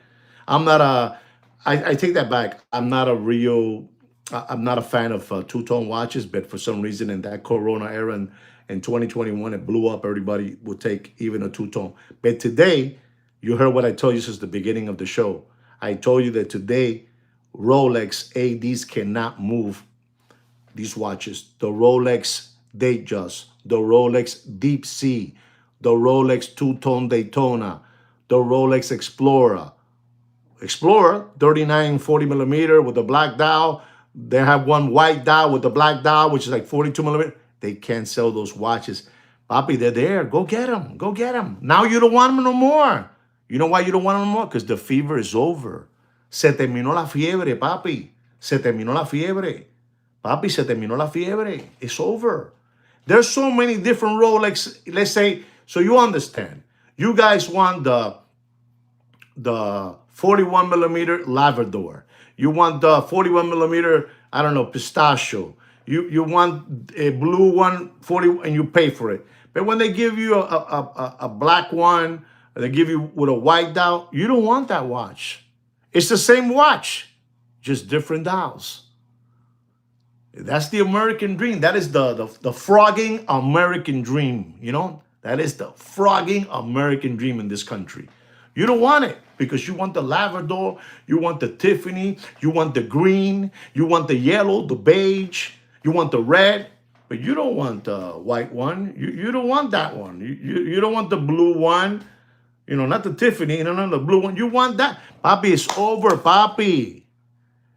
I'm not a. I take that back. I'm not a real. I'm not a fan of two-tone watches, but for some reason in that Corona era and in 2021, it blew up. Everybody would take even a two-tone. But today, you heard what I told you since the beginning of the show. I told you that today, Rolex ADs cannot move these watches. The Rolex Datejust, the Rolex Deep Sea, the Rolex Two-Tone Daytona, the Rolex Explorer, 39, 40 millimeter with the black dial. They have one white dial with the black dial, which is like 42 millimeter. They can't sell those watches. Papi, they're there. Go get them. Go get them. Now you don't want them no more. You know why you don't want them no more? Because the fever is over. Se terminó la fiebre, papi. Se terminó la fiebre. Papi, se terminó la fiebre. It's over. There's so many different Rolex. Let's say, so you understand. You guys want the 41 millimeter Labrador. You want the 41 millimeter, I don't know, pistachio. You want a blue one, 40, and you pay for it. But when they give you a black one, they give you with a white dial, you don't want that watch. It's the same watch, just different dials. That's the American dream. That is the frogging American dream, you know? That is the frogging American dream in this country. You don't want it because you want the Labrador, you want the Tiffany, you want the green, you want the yellow, the beige, you want the red, but you don't want the white one. You don't want that one. You don't want the blue one. You know, not the Tiffany, no, the blue one. You want that. Papi, it's over, papi.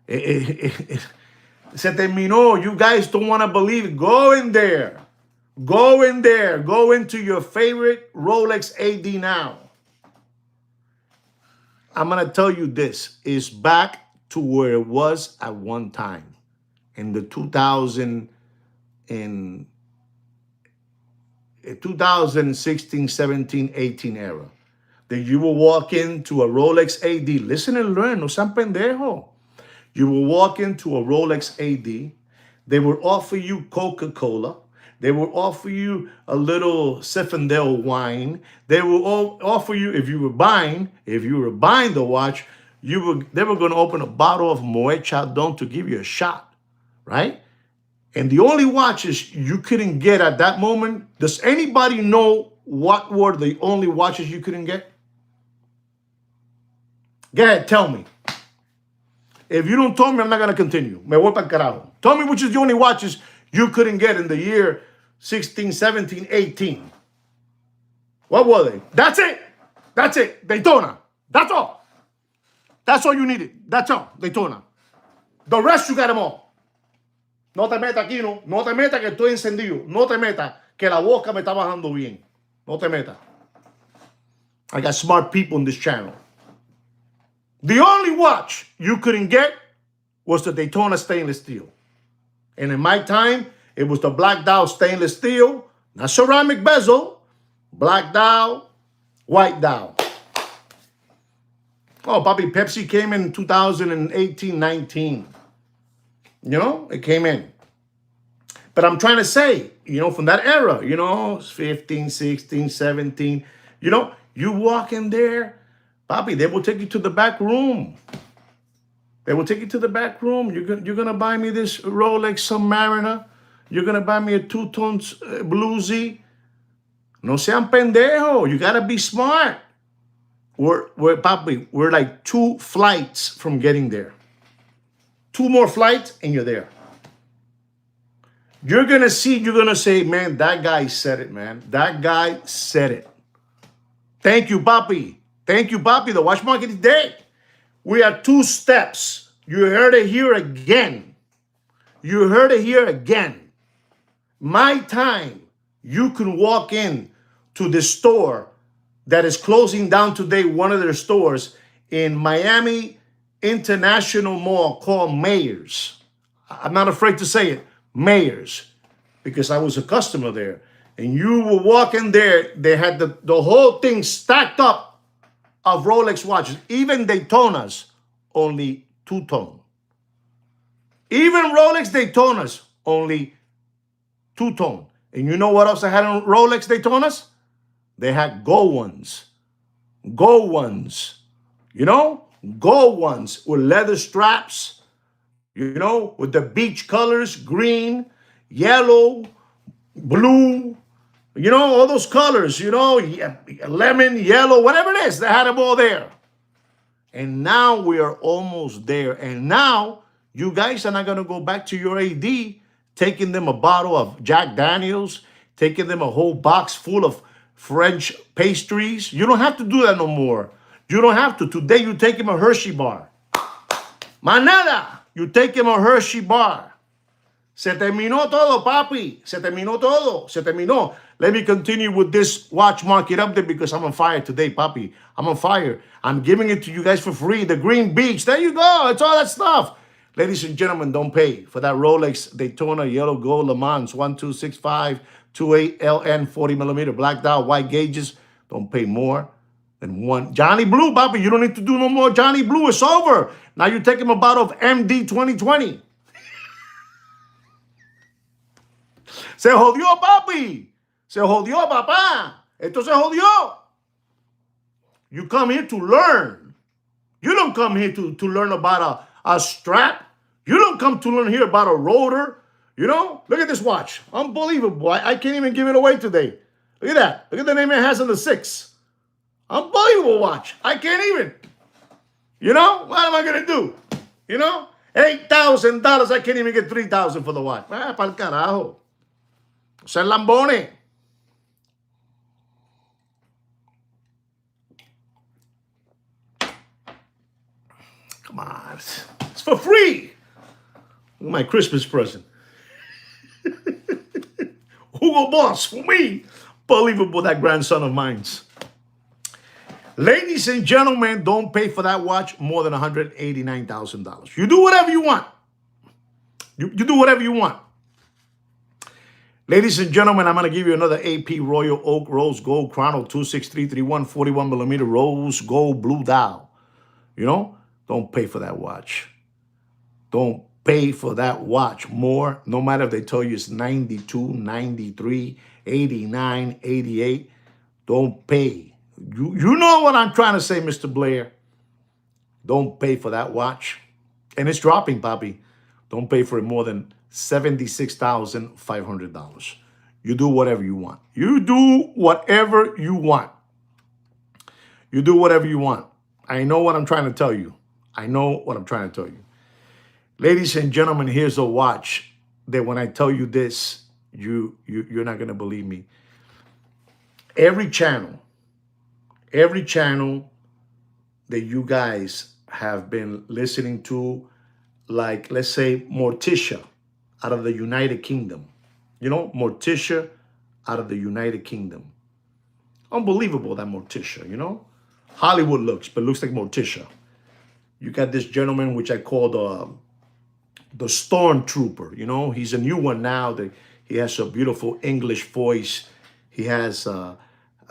Se terminó. You guys don't want to believe it. Go in there. Go in there. Go into your favorite Rolex AD now. I'm going to tell you this. It's back to where it was at one time. In the 2016, 17, 18 era. that you will walk into a Rolex AD. Listen and learn. No sean pendejo. You will walk into a Rolex AD. They will offer you Coca-Cola. They will offer you a little Zinfandel wine. They will offer you, if you were buying the watch, they were going to open a bottle of Moet Chandon to give you a shot, right? And the only watches you couldn't get at that moment, does anybody know what were the only watches you couldn't get? Go ahead, tell me. If you don't tell me, I'm not going to continue. Me voy para carajo. Tell me which is the only watches you couldn't get in the year 16, 17, 18. What were they? That's it. That's it. Daytona. That's all. That's all you needed. That's all. Daytona. The rest, you got them all. No te metas aquí, no. No te metas que estoy encendido. No te metas que la boca me está bajando bien. No te metas. I got smart people in this channel. The only watch you couldn't get was the Daytona stainless steel. And in my time, it was the Black Dial stainless steel, not ceramic bezel, black dial, white dial. Oh, Papi, Pepsi came in 2018, 19. You know, it came in. But I'm trying to say, you know, from that era, you know, 15, 16, 17, you know, you walk in there, Papi, they will take you to the back room. They will take you to the back room. You're going to buy me this Rolex Submariner. You're going to buy me a two-tone bluesy. No sean pendejo. You got to be smart. Papi, we're like 2 flights from getting there. 2 more flights and you're there. You're going to say, man, that guy said it, man. That guy said it. Thank you, Papi. Thank you, Papi. The watch market is dead. We are 2 steps. You heard it here again. You heard it here again. My time, you can walk in to the store that is closing down today, one of their stores in Miami International Mall called Mayors. I'm not afraid to say it, Mayors, because I was a customer there. And you were walking there, they had the whole thing stacked up of Rolex watches, even Daytonas, only 2-tone. Even Rolex Daytonas, only 2-tone. And you know what else I had on Rolex Daytonas? They had gold ones. Gold ones. You know? Gold ones with leather straps. You know? With the beach colors, green, yellow, blue. You know, all those colors, you know, lemon, yellow, whatever it is, they had them all there. And now we are almost there. And now you guys are not going to go back to your AD, taking them a bottle of Jack Daniels, taking them a whole box full of French pastries. You don't have to do that no more. You don't have to. Today you take him a Hershey bar. Manada, you take him a Hershey bar. Se terminó todo, papi. Se terminó todo. Se terminó. Let me continue with this watch market update because I'm on fire today, papi. I'm on fire. I'm giving it to you guys for free. The Green Beach. There you go. It's all that stuff. Ladies and gentlemen, don't pay for that Rolex Daytona Yellow Gold Le Mans 126528 LN 40 millimeter black dial white gauges. Don't pay more than one. Johnny Blue, papi. You don't need to do no more Johnny Blue. It's over. Now you take him a bottle of MD 2020. Se jodió, papi. Se jodió, papá. Esto se jodió. You come here to learn. You don't come here to learn about a strap. You don't come to learn here about a rotor. You know? Look at this watch. Unbelievable. I can't even give it away today. Look at that. Look at the name it has on the 6. Unbelievable watch. I can't even. You know? What am I going to do? You know? $8,000. I can't even get $3,000 for the watch. Ah, pa'l carajo. Ser lambone. Come on. It's for free. My Christmas present. Hugo Boss for me. Unbelievable, that grandson of mine's. Ladies and gentlemen, don't pay for that watch more than $189,000. You do whatever you want. You do whatever you want. Ladies and gentlemen, I'm going to give you another AP Royal Oak Rose Gold Chrono 26331 41mm Rose Gold Blue Dial. You know, don't pay for that watch. Don't pay for that watch more, no matter if they tell you it's 92, 93, 89, 88. Don't pay. You know what I'm trying to say, Mr. Blair. Don't pay for that watch. And it's dropping, Poppy. Don't pay for it more than $76,500. You do whatever you want. You do whatever you want. You do whatever you want. I know what I'm trying to tell you. I know what I'm trying to tell you. Ladies and gentlemen, here's a watch that when I tell you this, you're not going to believe me. Every channel that you guys have been listening to, like, let's say, Morticia out of the United Kingdom. You know, Morticia out of the United Kingdom. Unbelievable, that Morticia, you know? Hollywood looks, but looks like Morticia. You got this gentleman, which I call the Stormtrooper, you know? He's a new one now. He has a beautiful English voice. He has a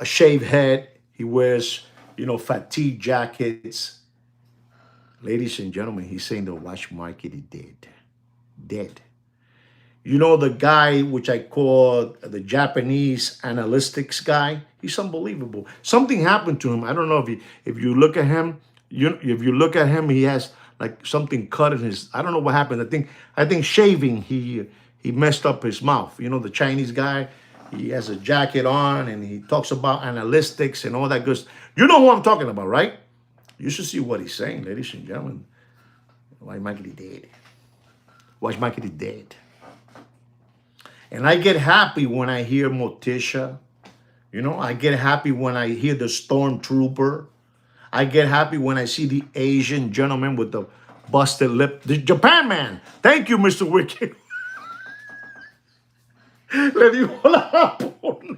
shaved head. He wears, you know, fatigue jackets. Ladies and gentlemen, he's saying the watch market is dead. Dead. You know, the guy which I call the Japanese analytics guy, he's unbelievable. Something happened to him. I don't know if you look at him, if you look at him, he has like something cut in his, I don't know what happened. I think shaving, he messed up his mouth. You know, the Chinese guy, he has a jacket on and he talks about analytics and all that good stuff. You know who I'm talking about, right? You should see what he's saying, ladies and gentlemen. Watch market is dead. Watch market is dead. And I get happy when I hear Morticia. You know, I get happy when I hear the Stormtrooper. I get happy when I see the Asian gentleman with the busted lip. The Japan man. Thank you, Mr. Wicked. Le digo la pone.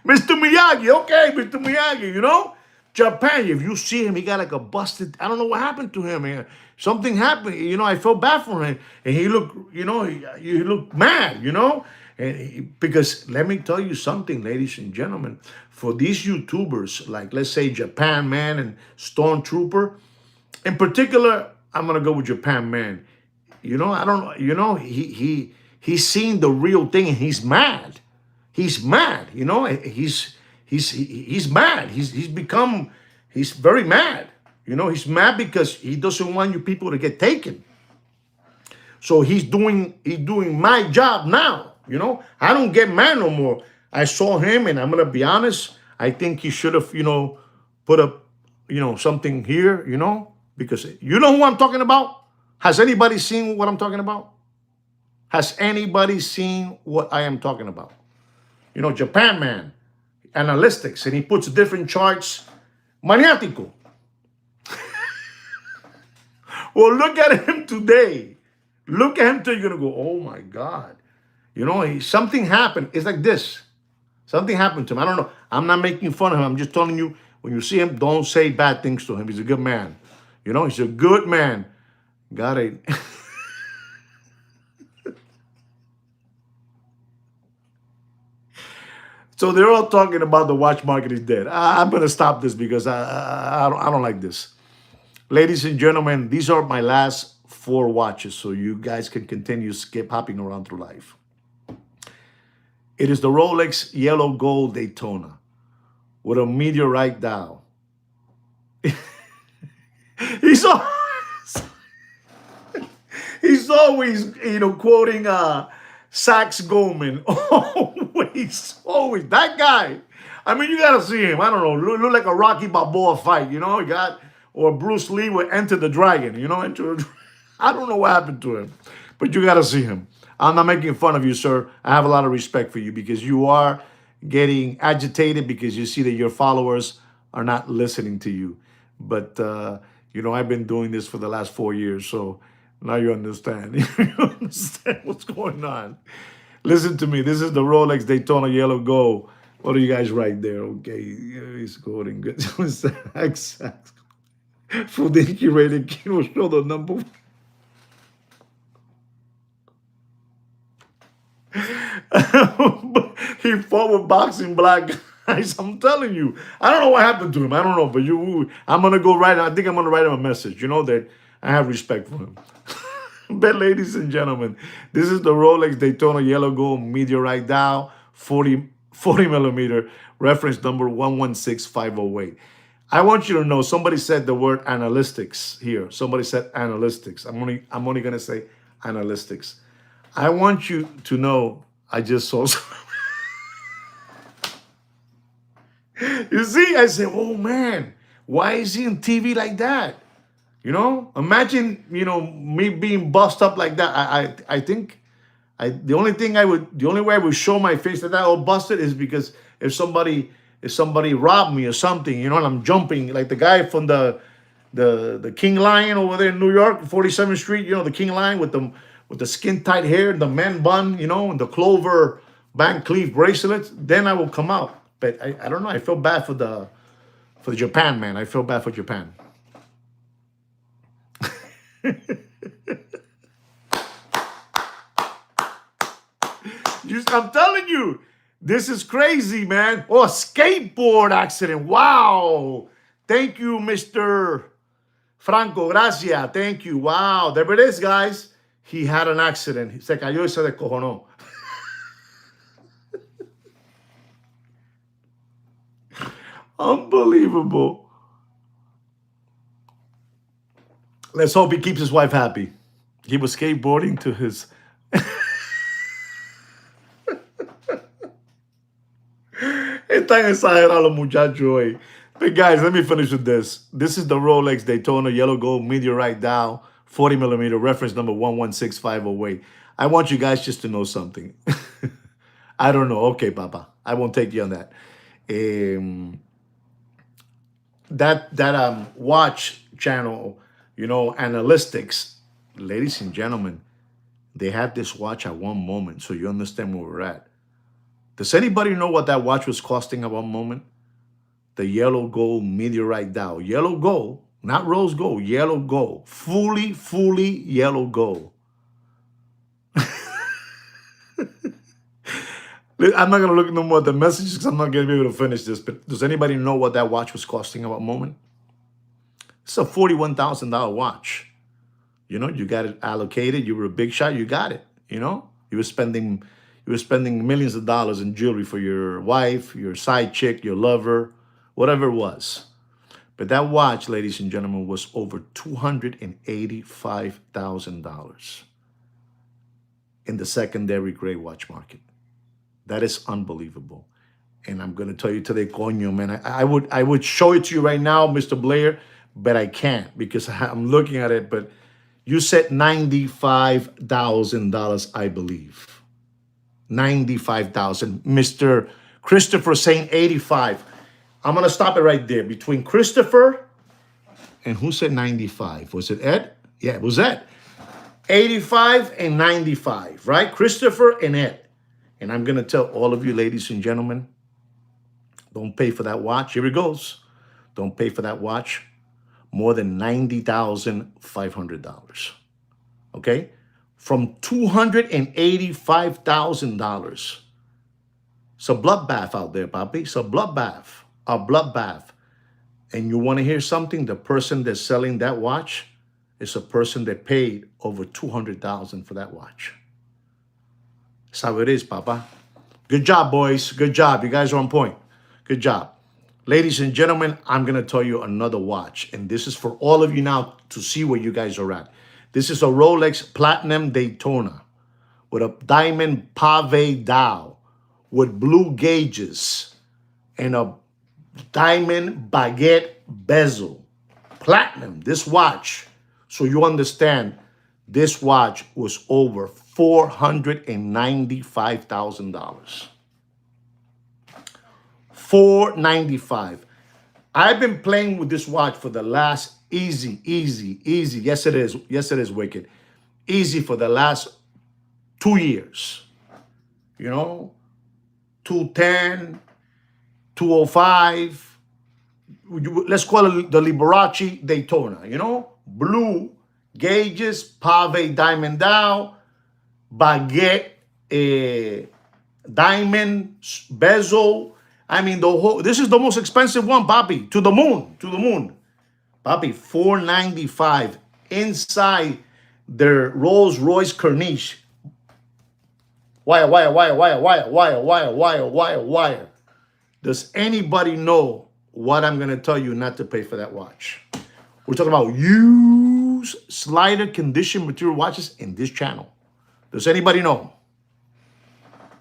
Mr. Miyagi. Okay, Mr. Miyagi, you know? Japan, if you see him, he got like a busted, I don't know what happened to him, man. Something happened, you know, I felt bad for him. And he looked, you know, he looked mad, you know? Because let me tell you something, ladies and gentlemen, for these YouTubers, like let's say Japan Man and Stormtrooper, in particular, I'm gonna go with Japan Man. You know, I don't know, you know, he's seen the real thing and he's mad. He's mad, you know, he's mad. He's very mad. You know, he's mad because he doesn't want you people to get taken. So he's doing my job now. You know, I don't get mad no more. I saw him and I'm going to be honest. I think he should have, you know, put up, you know, something here, you know, because you know who I'm talking about? Has anybody seen what I'm talking about? Has anybody seen what I am talking about? You know, Japan Man. Analytics, and he puts different charts. Maniático. Well, look at him today. Look at him today. You're going to go, oh my God. You know, something happened. It's like this. Something happened to him. I don't know. I'm not making fun of him. I'm just telling you, when you see him, don't say bad things to him. He's a good man. You know, he's a good man. Got it. So they're all talking about the watch market is dead. I'm going to stop this because I don't like this. Ladies and gentlemen, these are my last 4 watches, so you guys can continue skip hopping around through life. It is the Rolex Yellow Gold Daytona with a meteorite dial. he's always, you know, quoting Sax Goldman. Always. That guy. I mean, you got to see him. I don't know. Look like a Rocky Balboa fight, you know? Or Bruce Lee would Enter the Dragon, you know? I don't know what happened to him. But you got to see him. I'm not making fun of you, sir. I have a lot of respect for you because you are getting agitated because you see that your followers are not listening to you. But, you know, I've been doing this for the last 4 years, so now you understand. You understand what's going on. Listen to me. This is the Rolex Daytona Yellow Gold. What do you guys write there? Okay, he's quoting good. Exact. Fudinki rated Kino show the number. He fought with boxing black guys. I'm telling you. I don't know what happened to him. I don't know, but I'm gonna go write. I think I'm gonna write him a message. You know that I have respect for him. But ladies and gentlemen, this is the Rolex Daytona Yellow Gold Meteorite Dial 40 millimeter, reference number 116508. I want you to know somebody said the word analytics here. Somebody said analytics. I'm only gonna say analytics. I want you to know I just saw you see, I said, oh man, why is he in TV like that? Imagine, me being bussed up like that. I think the only way I would show my face that all busted is because if somebody robbed me or something, and I'm jumping like the guy from the King Lion over there in New York, 47th Street, the King Lion with the skin tight hair, the man bun, and the clover Van Cleef bracelets, then I will come out. But I don't know. I feel bad for the Japan, man. I feel bad for Japan. I'm telling you, this is crazy, man. Oh, a skateboard accident. Wow. Thank you, Mr. Franco. Gracias. Thank you. Wow. There it is, guys. He had an accident. Se cayó y se descojonó. Unbelievable. Let's hope he keeps his wife happy. He was skateboarding to his. Están exagerados los muchachos hoy. But guys, let me finish with this. This is the Rolex Daytona Yellow Gold Meteorite Dial 40 millimeter, reference number 116508. I want you guys just to know something. I don't know. Okay, Papa. I won't take you on that. That watch channel, analytics, ladies and gentlemen, they had this watch at one moment, so you understand where we're at. Does anybody know what that watch was costing at one moment? The yellow gold meteorite dial. Yellow gold, not rose gold, yellow gold. Fully yellow gold. I'm not going to look no more at the messages because I'm not going to be able to finish this. But does anybody know what that watch was costing at one moment? It's a $41,000 watch. You got it allocated. You were a big shot. You got it. You were spending millions of dollars in jewelry for your wife, your side chick, your lover, whatever it was. But that watch, ladies and gentlemen, was over $285,000 in the secondary gray watch market. That is unbelievable. And I'm going to tell you today, coño, man, I would show it to you right now, Mr. Blair, but I can't because I'm looking at it. But you said $95,000, I believe. 95,000. Mr. Christopher saying 85. I'm going to stop it right there. Between Christopher and who said 95? Was it Ed? Yeah, it was Ed. 85 and 95, right? Christopher and Ed. And I'm going to tell all of you, ladies and gentlemen, don't pay for that watch. Here it goes. Don't pay for that watch more than $90,500. Okay? From $285,000. It's a bloodbath out there, Papi. It's a bloodbath. A bloodbath. And you want to hear something? The person that's selling that watch is a person that paid over $200,000 for that watch. That's how it is, Papa. Good job, boys. Good job. You guys are on point. Good job. Ladies and gentlemen, I'm going to tell you another watch. And this is for all of you now to see where you guys are at. This is a Rolex Platinum Daytona with a diamond pave dial with blue gauges and a diamond baguette bezel. Platinum, this watch. So you understand, this watch was over $495,000. $495,000. I've been playing with this watch for the last easy. Yes, it is. Yes, it is, Wicked. Easy for the last 2 years. 210, 205. Let's call it the Liberace Daytona. Blue gauges, pave diamond dial, baguette a diamond bezel. I mean, the whole. This is the most expensive one, Papi. To the moon, to the moon, Papi. $495 inside their Rolls Royce Corniche. Wire, wire, wire, wire, wire, wire, wire, wire, wire, wire. Does anybody know what I'm gonna tell you not to pay for that watch? We're talking about used slider condition material watches in this channel. Does anybody know?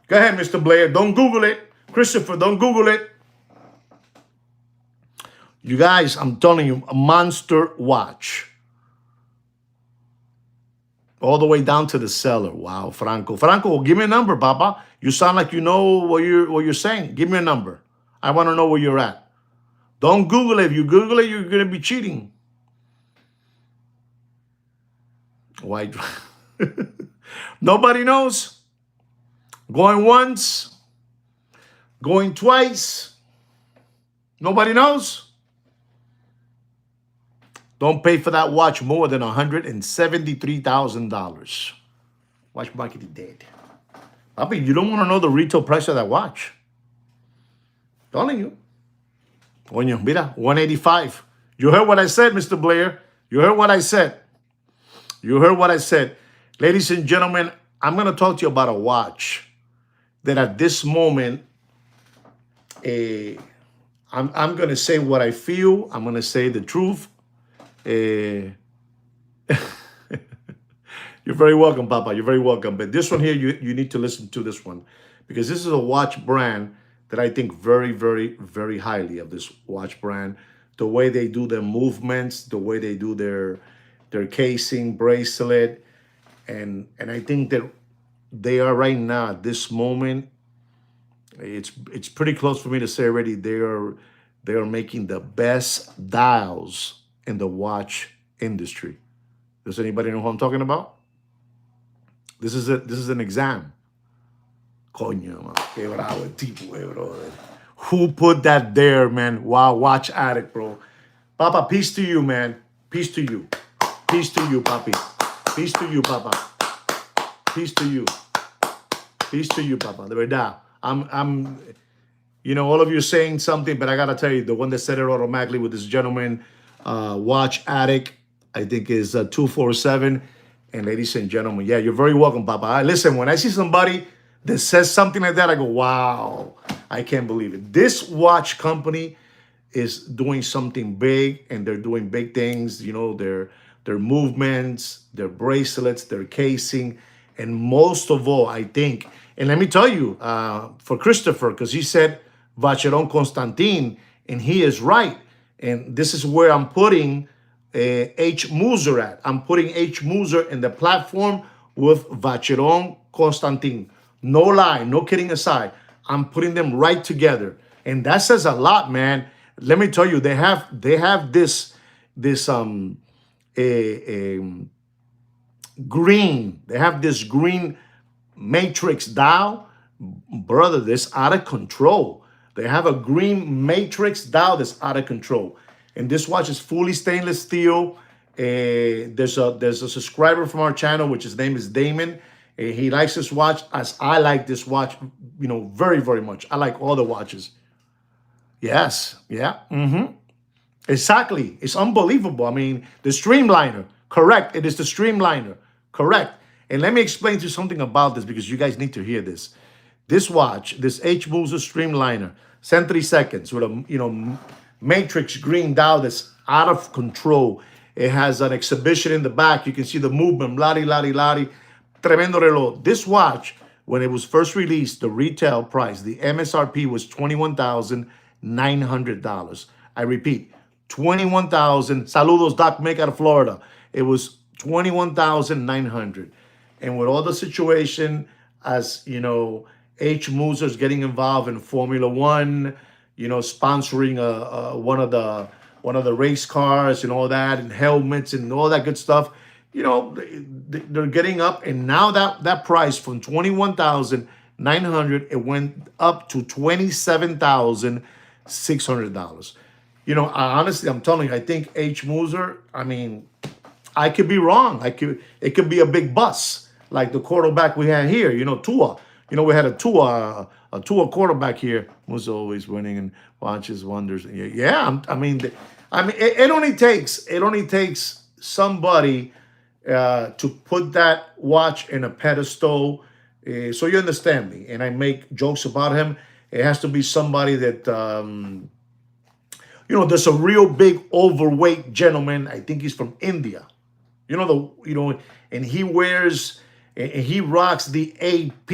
Go ahead, Mr. Blair. Don't Google it. Christopher, don't Google it. You guys, I'm telling you, a monster watch. All the way down to the seller. Wow, Franco. Franco, give me a number, Papa. You sound like you know what you're saying. Give me a number. I want to know where you're at. Don't Google it. If you Google it, you're going to be cheating. Why? Nobody knows. Going once. Going twice. Nobody knows. Don't pay for that watch more than $173,000. Watch market is dead. Papi, you don't want to know the retail price of that watch. Telling you. Coño, mira, 185. You heard what I said, Mr. Blair. You heard what I said. You heard what I said. Ladies and gentlemen, I'm going to talk to you about a watch that at this moment, I'm going to say what I feel. I'm going to say the truth. You're very welcome, Papa. You're very welcome. But this one here, you need to listen to this one because this is a watch brand that I think very, very, very highly of this watch brand. The way they do their movements, the way they do their casing, bracelet, and I think that they are right now at this moment. It's pretty close for me to say already. They are making the best dials in the watch industry. Does anybody know who I'm talking about? This is an exam. Coño, man, qué bravo el tipo, brother. Who put that there, man? Wow, watch addict, bro. Papa, peace to you, man. Peace to you. Peace to you, Papi. Peace to you, Papa. Peace to you. Peace to you, Papa. De verdad. I'm, all of you saying something, but I gotta tell you, the one that said it automatically with this gentleman, watch addict, I think is 247. And ladies and gentlemen, yeah, you're very welcome, Papa. Listen, when I see somebody that says something like that, I go, wow, I can't believe it. This watch company is doing something big, and they're doing big things. Their movements, their bracelets, their casing, and most of all, I think, and let me tell you, for Christopher, because he said Vacheron Constantin, and he is right. And this is where I'm putting H. Muser at. I'm putting H. Muser in the platform with Vacheron Constantin. No lie, no kidding aside. I'm putting them right together. And that says a lot, man. Let me tell you, they have this green. They have this green matrix dial. Brother, that's out of control. They have a green matrix dial that's out of control. And this watch is fully stainless steel. There's a subscriber from our channel, which his name is Damon. He likes this watch as I like this watch, very, very much. I like all the watches. Yes. Yeah. Exactly. It's unbelievable. I mean, the Streamliner. Correct. It is the Streamliner. Correct. And let me explain to you something about this because you guys need to hear this. This watch, this H. Muser Streamliner, 3 seconds with a, matrix green dial that's out of control. It has an exhibition in the back. You can see the movement, lari. Tremendo reloj. This watch, when it was first released, the retail price, the MSRP was $21,900. I repeat, $21,000. Saludos, Doc Mick out of Florida. It was $21,900. And with all the situation, as H. Muser's getting involved in Formula One, sponsoring one of the race cars and all that, and helmets and all that good stuff. They're getting up, and now that price from $21,900, it went up to $27,600. Honestly, I'm telling you, I think H. Muser, I mean, I could be wrong. It could be a big bust. like the quarterback we had here, Tua. We had a Tua quarterback here was always winning and watches wonders. Yeah, I mean, it only takes somebody to put that watch in a pedestal. So you understand me, and I make jokes about him. It has to be somebody that there's a real big overweight gentleman. I think he's from India. And he rocks the AP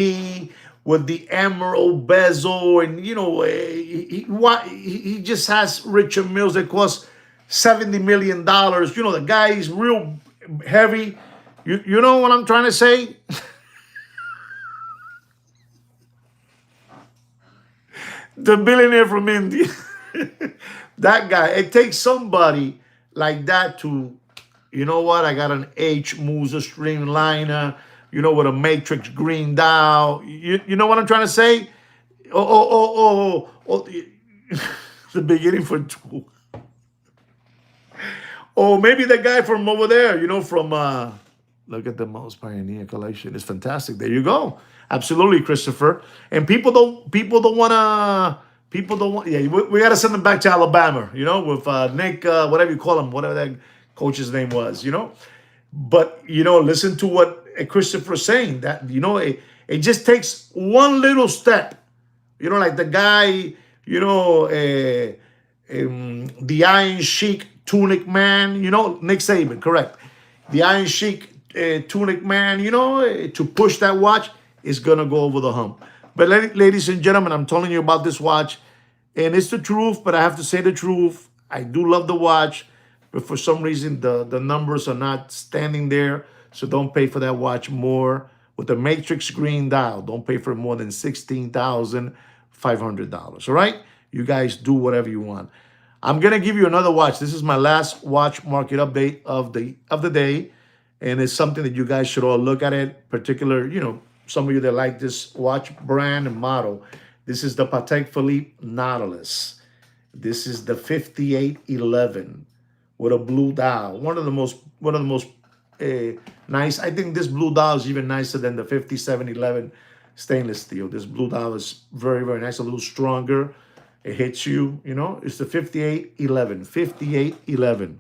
with the emerald bezel, and he just has Richard Mills that cost $70 million. The guy is real heavy. You know what I'm trying to say? The billionaire from India. That guy. It takes somebody like that to, you know what? I got an H Musa streamliner, with a matrix green dial. You know what I'm trying to say? The beginning for two. Or maybe the guy from over there, from look at the most pioneer collection. It's fantastic. There you go. Absolutely, Christopher. And people don't want, yeah, we got to send them back to Alabama, with Nick, whatever you call him, whatever that coach's name was. But, listen to what Christopher's saying, that, it just takes one little step, like the guy, the Iron Sheik tunic man, Nick Saban, correct. The Iron Sheik tunic man, to push that watch is going to go over the hump. But ladies and gentlemen, I'm telling you about this watch, and it's the truth, but I have to say the truth. I do love the watch, but for some reason, the numbers are not standing there. So don't pay for that watch more. With the matrix green dial, don't pay for more than $16,500. All right? You guys do whatever you want. I'm gonna give you another watch. This is my last watch market update of the day, and it's something that you guys should all look at it. Particular, some of you that like this watch brand and model. This is the Patek Philippe Nautilus. This is the 5811 with a blue dial. One of the most nice. I think this blue dial is even nicer than the 5711 stainless steel. This blue dial is very, very nice, a little stronger. It hits you, it's the 5811. 5811.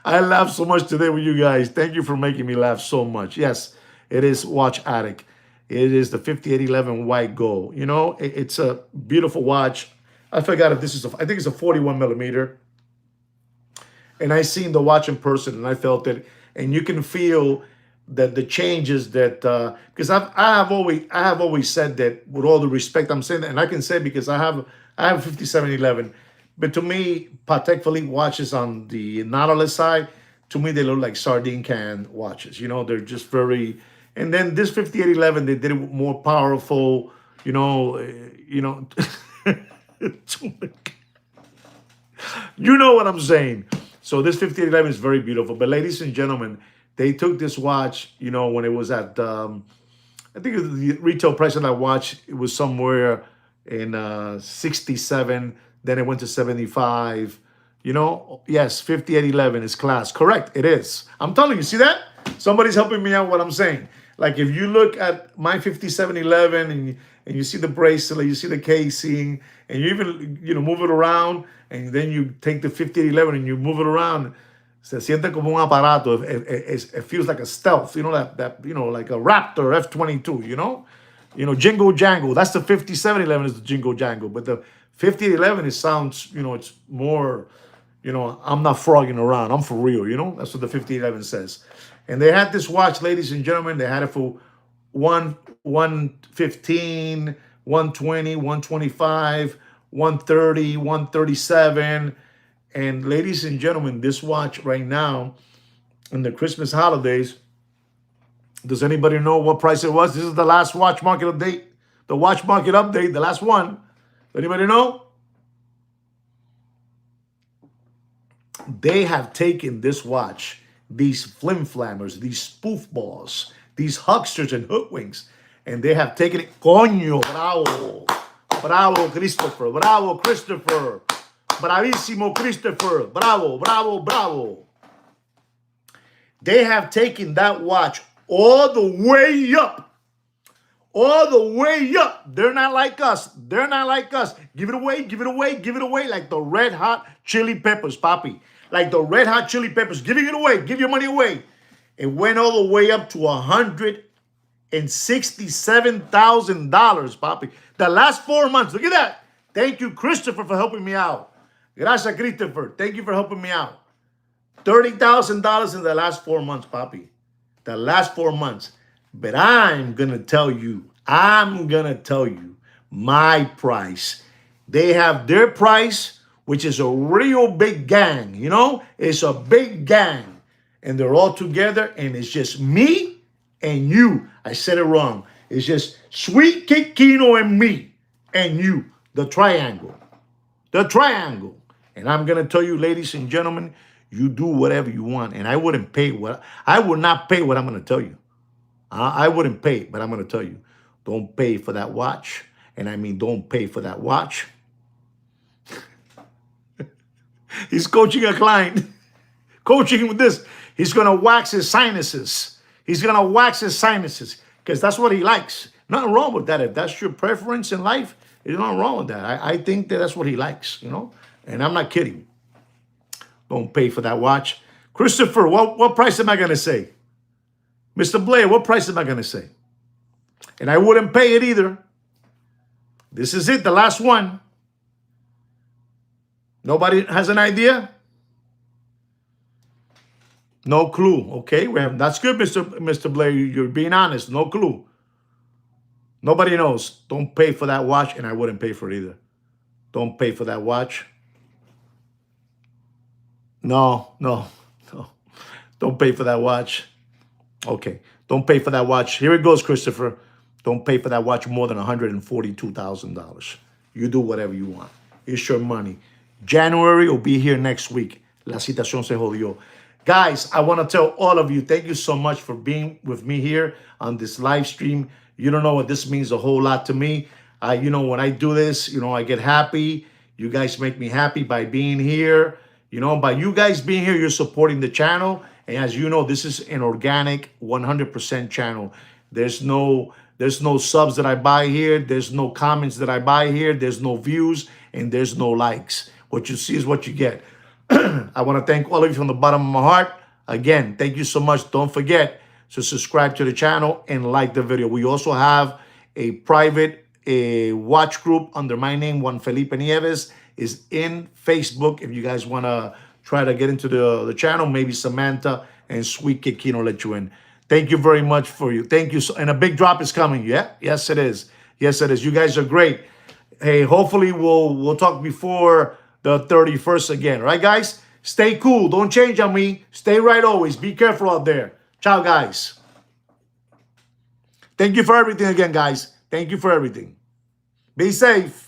I laughed so much today with you guys. Thank you for making me laugh so much. Yes, it is Watch Addict. It is the 5811 white gold. It's a beautiful watch. I forgot if this is, I think it's a 41 millimeter. And I seen the watch in person, and I felt it. And you can feel that the changes that, because I have always said that, with all the respect, I'm saying that, and I can say because I have 5711. But to me, Patek Philippe watches on the Nautilus side, to me they look like sardine can watches. They're just very. And then this 5811, they did it with more powerful. You know what I'm saying. So this 5811 is very beautiful. But ladies and gentlemen, they took this watch, when it was at, I think the retail price of that watch, it was somewhere in 67. Then it went to 75. Yes, 5811 is class. Correct, it is. I'm telling you, see that? Somebody's helping me out what I'm saying. Like if you look at my 5711 and you see the bracelet, you see the casing, and you even, move it around, and then you take the 5811 and you move it around, se siente como un aparato. It feels like a stealth, like a Raptor F-22, jingle jangle. That's the 5711 is the jingle jangle, but the 5811 it sounds, it's more, I'm not frogging around. I'm for real, That's what the 5811 says. And they had this watch, ladies and gentlemen. They had it for 115, 120, 125, 130, 137. And ladies and gentlemen, this watch right now in the Christmas holidays, does anybody know what price it was? This is the last watch market update. The watch market update, the last one. Anybody know? They have taken this watch, these flim-flammers, these spoof balls, these hucksters and hoodwinks, and they have taken it. Coño, bravo. Bravo, Christopher. Bravo, Christopher. Bravissimo, Christopher. Bravo, bravo, bravo. They have taken that watch all the way up. All the way up. They're not like us. They're not like us. Give it away, give it away, give it away like the red hot chili peppers, Papi. Like the red hot chili peppers. Giving it away. Give your money away. It went all the way up to $167,000, Papi. The last 4 months. Look at that. Thank you, Christopher, for helping me out. Gracias, Christopher. Thank you for helping me out. $30,000 in the last 4 months, Papi. The last 4 months. But I'm going to tell you my price. They have their price, which is a real big gang, you know? It's a big gang. And they're all together, and it's just me and you. I said it wrong. It's just Sweet Kikino and me and you, the triangle. The triangle. And I'm going to tell you, ladies and gentlemen, you do whatever you want. And I would not pay what I'm going to tell you. I wouldn't pay, but I'm going to tell you, don't pay for that watch. And I mean, don't pay for that watch. He's coaching a client, coaching him with this. He's going to wax his sinuses. He's going to wax his sinuses because that's what he likes. Nothing wrong with that. If that's your preference in life, there's nothing wrong with that. I think that's what he likes, you know, and I'm not kidding. Don't pay for that watch. Christopher, what price am I going to say? Mr. Blair, what price am I going to say? And I wouldn't pay it either. This is it, the last one. Nobody has an idea? No clue. Okay, that's good, Mr. Blair. You're being honest. No clue. Nobody knows. Don't pay for that watch, and I wouldn't pay for it either. Don't pay for that watch. No. Don't pay for that watch. Okay, don't pay for that watch. Here it goes, Christopher. Don't pay for that watch more than $142,000. You do whatever you want. It's your money. January will be here next week. La situación se jodió. Guys, I want to tell all of you, thank you so much for being with me here on this live stream. You don't know what this means a whole lot to me. You know, when I do this, you know, I get happy. You guys make me happy by being here. You know, by you guys being here, you're supporting the channel. And as you know, this is an organic 100% channel. There's no subs that I buy here. There's no comments that I buy here. There's no views and there's no likes. What you see is what you get. I want to thank all of you from the bottom of my heart. Again, thank you so much. Don't forget to subscribe to the channel and like the video. We also have a private watch group under my name, Juan Felipe Nieves, is in Facebook. If you guys want to try to get into the channel, maybe Samantha and Sweet Kikino let you in. Thank you very much for you. Thank you. And a big drop is coming. Yeah, yes, it is. Yes, it is. You guys are great. Hey, hopefully we'll talk before the 31st again. Right, guys? Stay cool. Don't change on me. Stay right always. Be careful out there. Ciao, guys. Thank you for everything again, guys. Thank you for everything. Be safe.